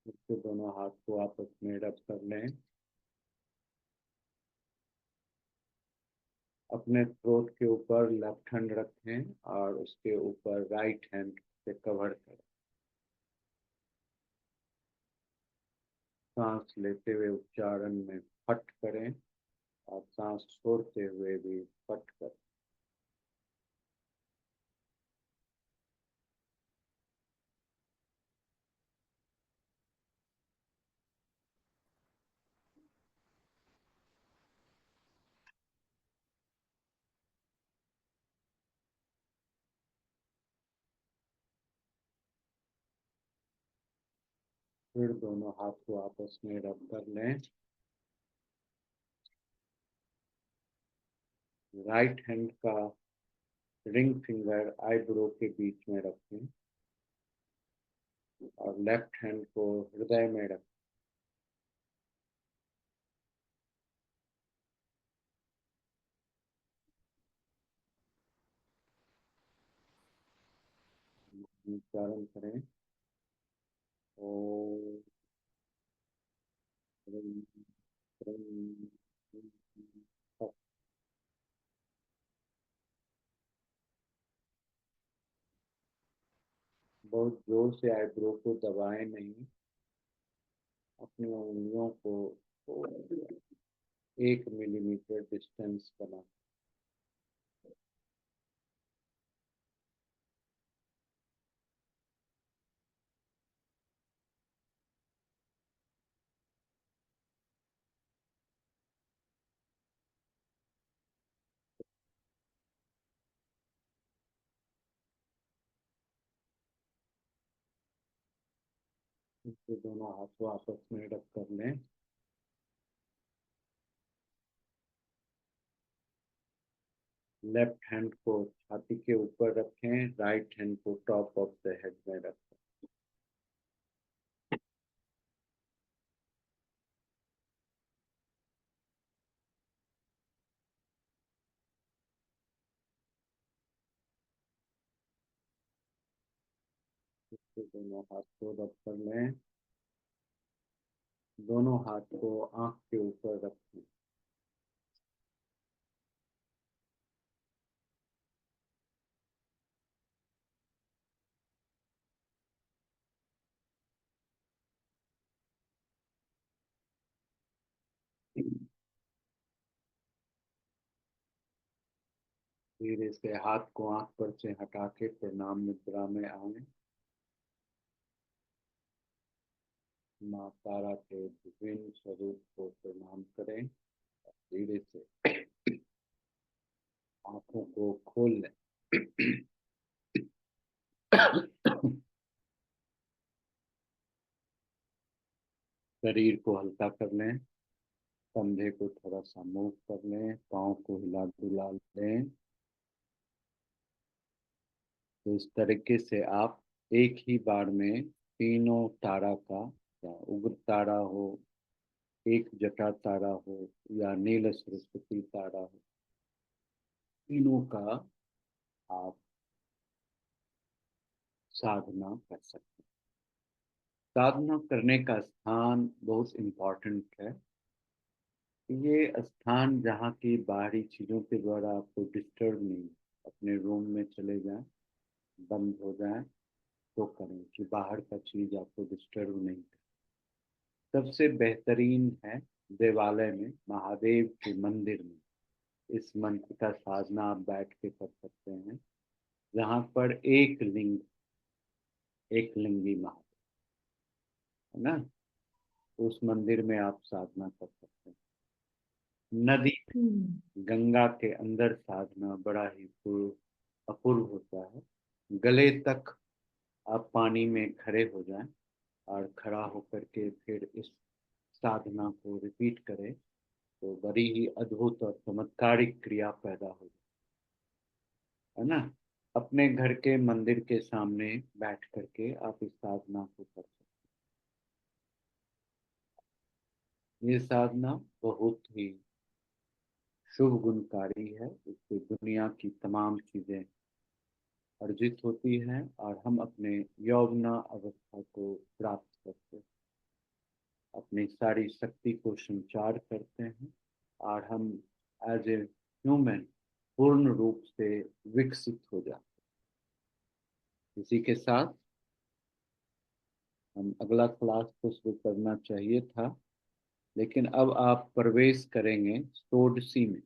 इससे दोनों हाथ को आपस में रब कर लें। अपने थ्रोट के ऊपर लेफ्ट हैंड रखें और उसके ऊपर राइट हैंड से कवर करें। सांस लेते हुए उच्चारण में फट करें और सांस छोड़ते हुए भी फट करें। फिर दोनों हाथ को आपस में रब कर लें। राइट हैंड का रिंग फिंगर आईब्रो के बीच में रखें और लेफ्ट हैंड को हृदय में रखें। उच्चारण करें ओम ह्रीं क्लीं फट। बहुत जोर से आईब्रो को दबाएं नहीं, अपनी उंगलियों को 1 मिलीमीटर डिस्टेंस बना। इससे दोनों हाथ को आपस में रब कर लें। लेफ्ट हैंड को छाती के ऊपर रखें, राइट हैंड को टॉप ऑफ द हेड में रखें। इससे दोनों हाथ को रब कर लें। दोनों हाथ को आंख के ऊपर रखें। धीरे से हाथ को आंख पर से हटा के प्रणाम मुद्रा में आए। माँ तारा के विभिन्न स्वरूप को प्रणाम करें। धीरे से आंखों को खोल लें। शरीर को हल्का कर लें, कंधे को थोड़ा सा मूव कर लें, पाँव को हिला डुला लें। तो इस तरीके से आप एक ही बार में तीनों तारा का, या उग्र तारा हो, एक जटा तारा हो, या नील सरस्वती तारा हो, तीनों का आप साधना कर सकते हैं। साधना करने का स्थान बहुत इम्पोर्टेंट है। ये स्थान जहाँ की बाहरी चीज़ों के द्वारा आपको डिस्टर्ब नहीं, अपने रूम में चले जाएं, बंद हो जाएं तो करें कि बाहर का चीज़ आपको डिस्टर्ब नहीं करे। सबसे बेहतरीन है देवालय में, महादेव के मंदिर में इस मंत्र का साधना आप बैठ के कर सकते हैं, जहाँ पर एक लिंग, एक लिंगी महादेव है ना, उस मंदिर में आप साधना कर सकते हैं। नदी, गंगा के अंदर साधना बड़ा ही अपूर्व होता है। गले तक आप पानी में खड़े हो जाएं और खड़ा होकर के फिर इस साधना को रिपीट करें तो बड़ी ही अद्भुत और चमत्कारिक क्रिया पैदा हो जाए, है ना। अपने घर के मंदिर के सामने बैठ करके आप इस साधना को कर सकते हैं। ये साधना बहुत ही शुभ गुणकारी है। इससे दुनिया की तमाम चीजें अर्जित होती हैं और हम अपने यौवना अवस्था को प्राप्त करते हैं, अपनी सारी शक्ति को संचार करते हैं और हम एज ए ह्यूमन पूर्ण रूप से विकसित हो जाते हैं। इसी के साथ हम अगला क्लास को शुरू करना चाहिए था, लेकिन अब आप प्रवेश करेंगे षोडशी में।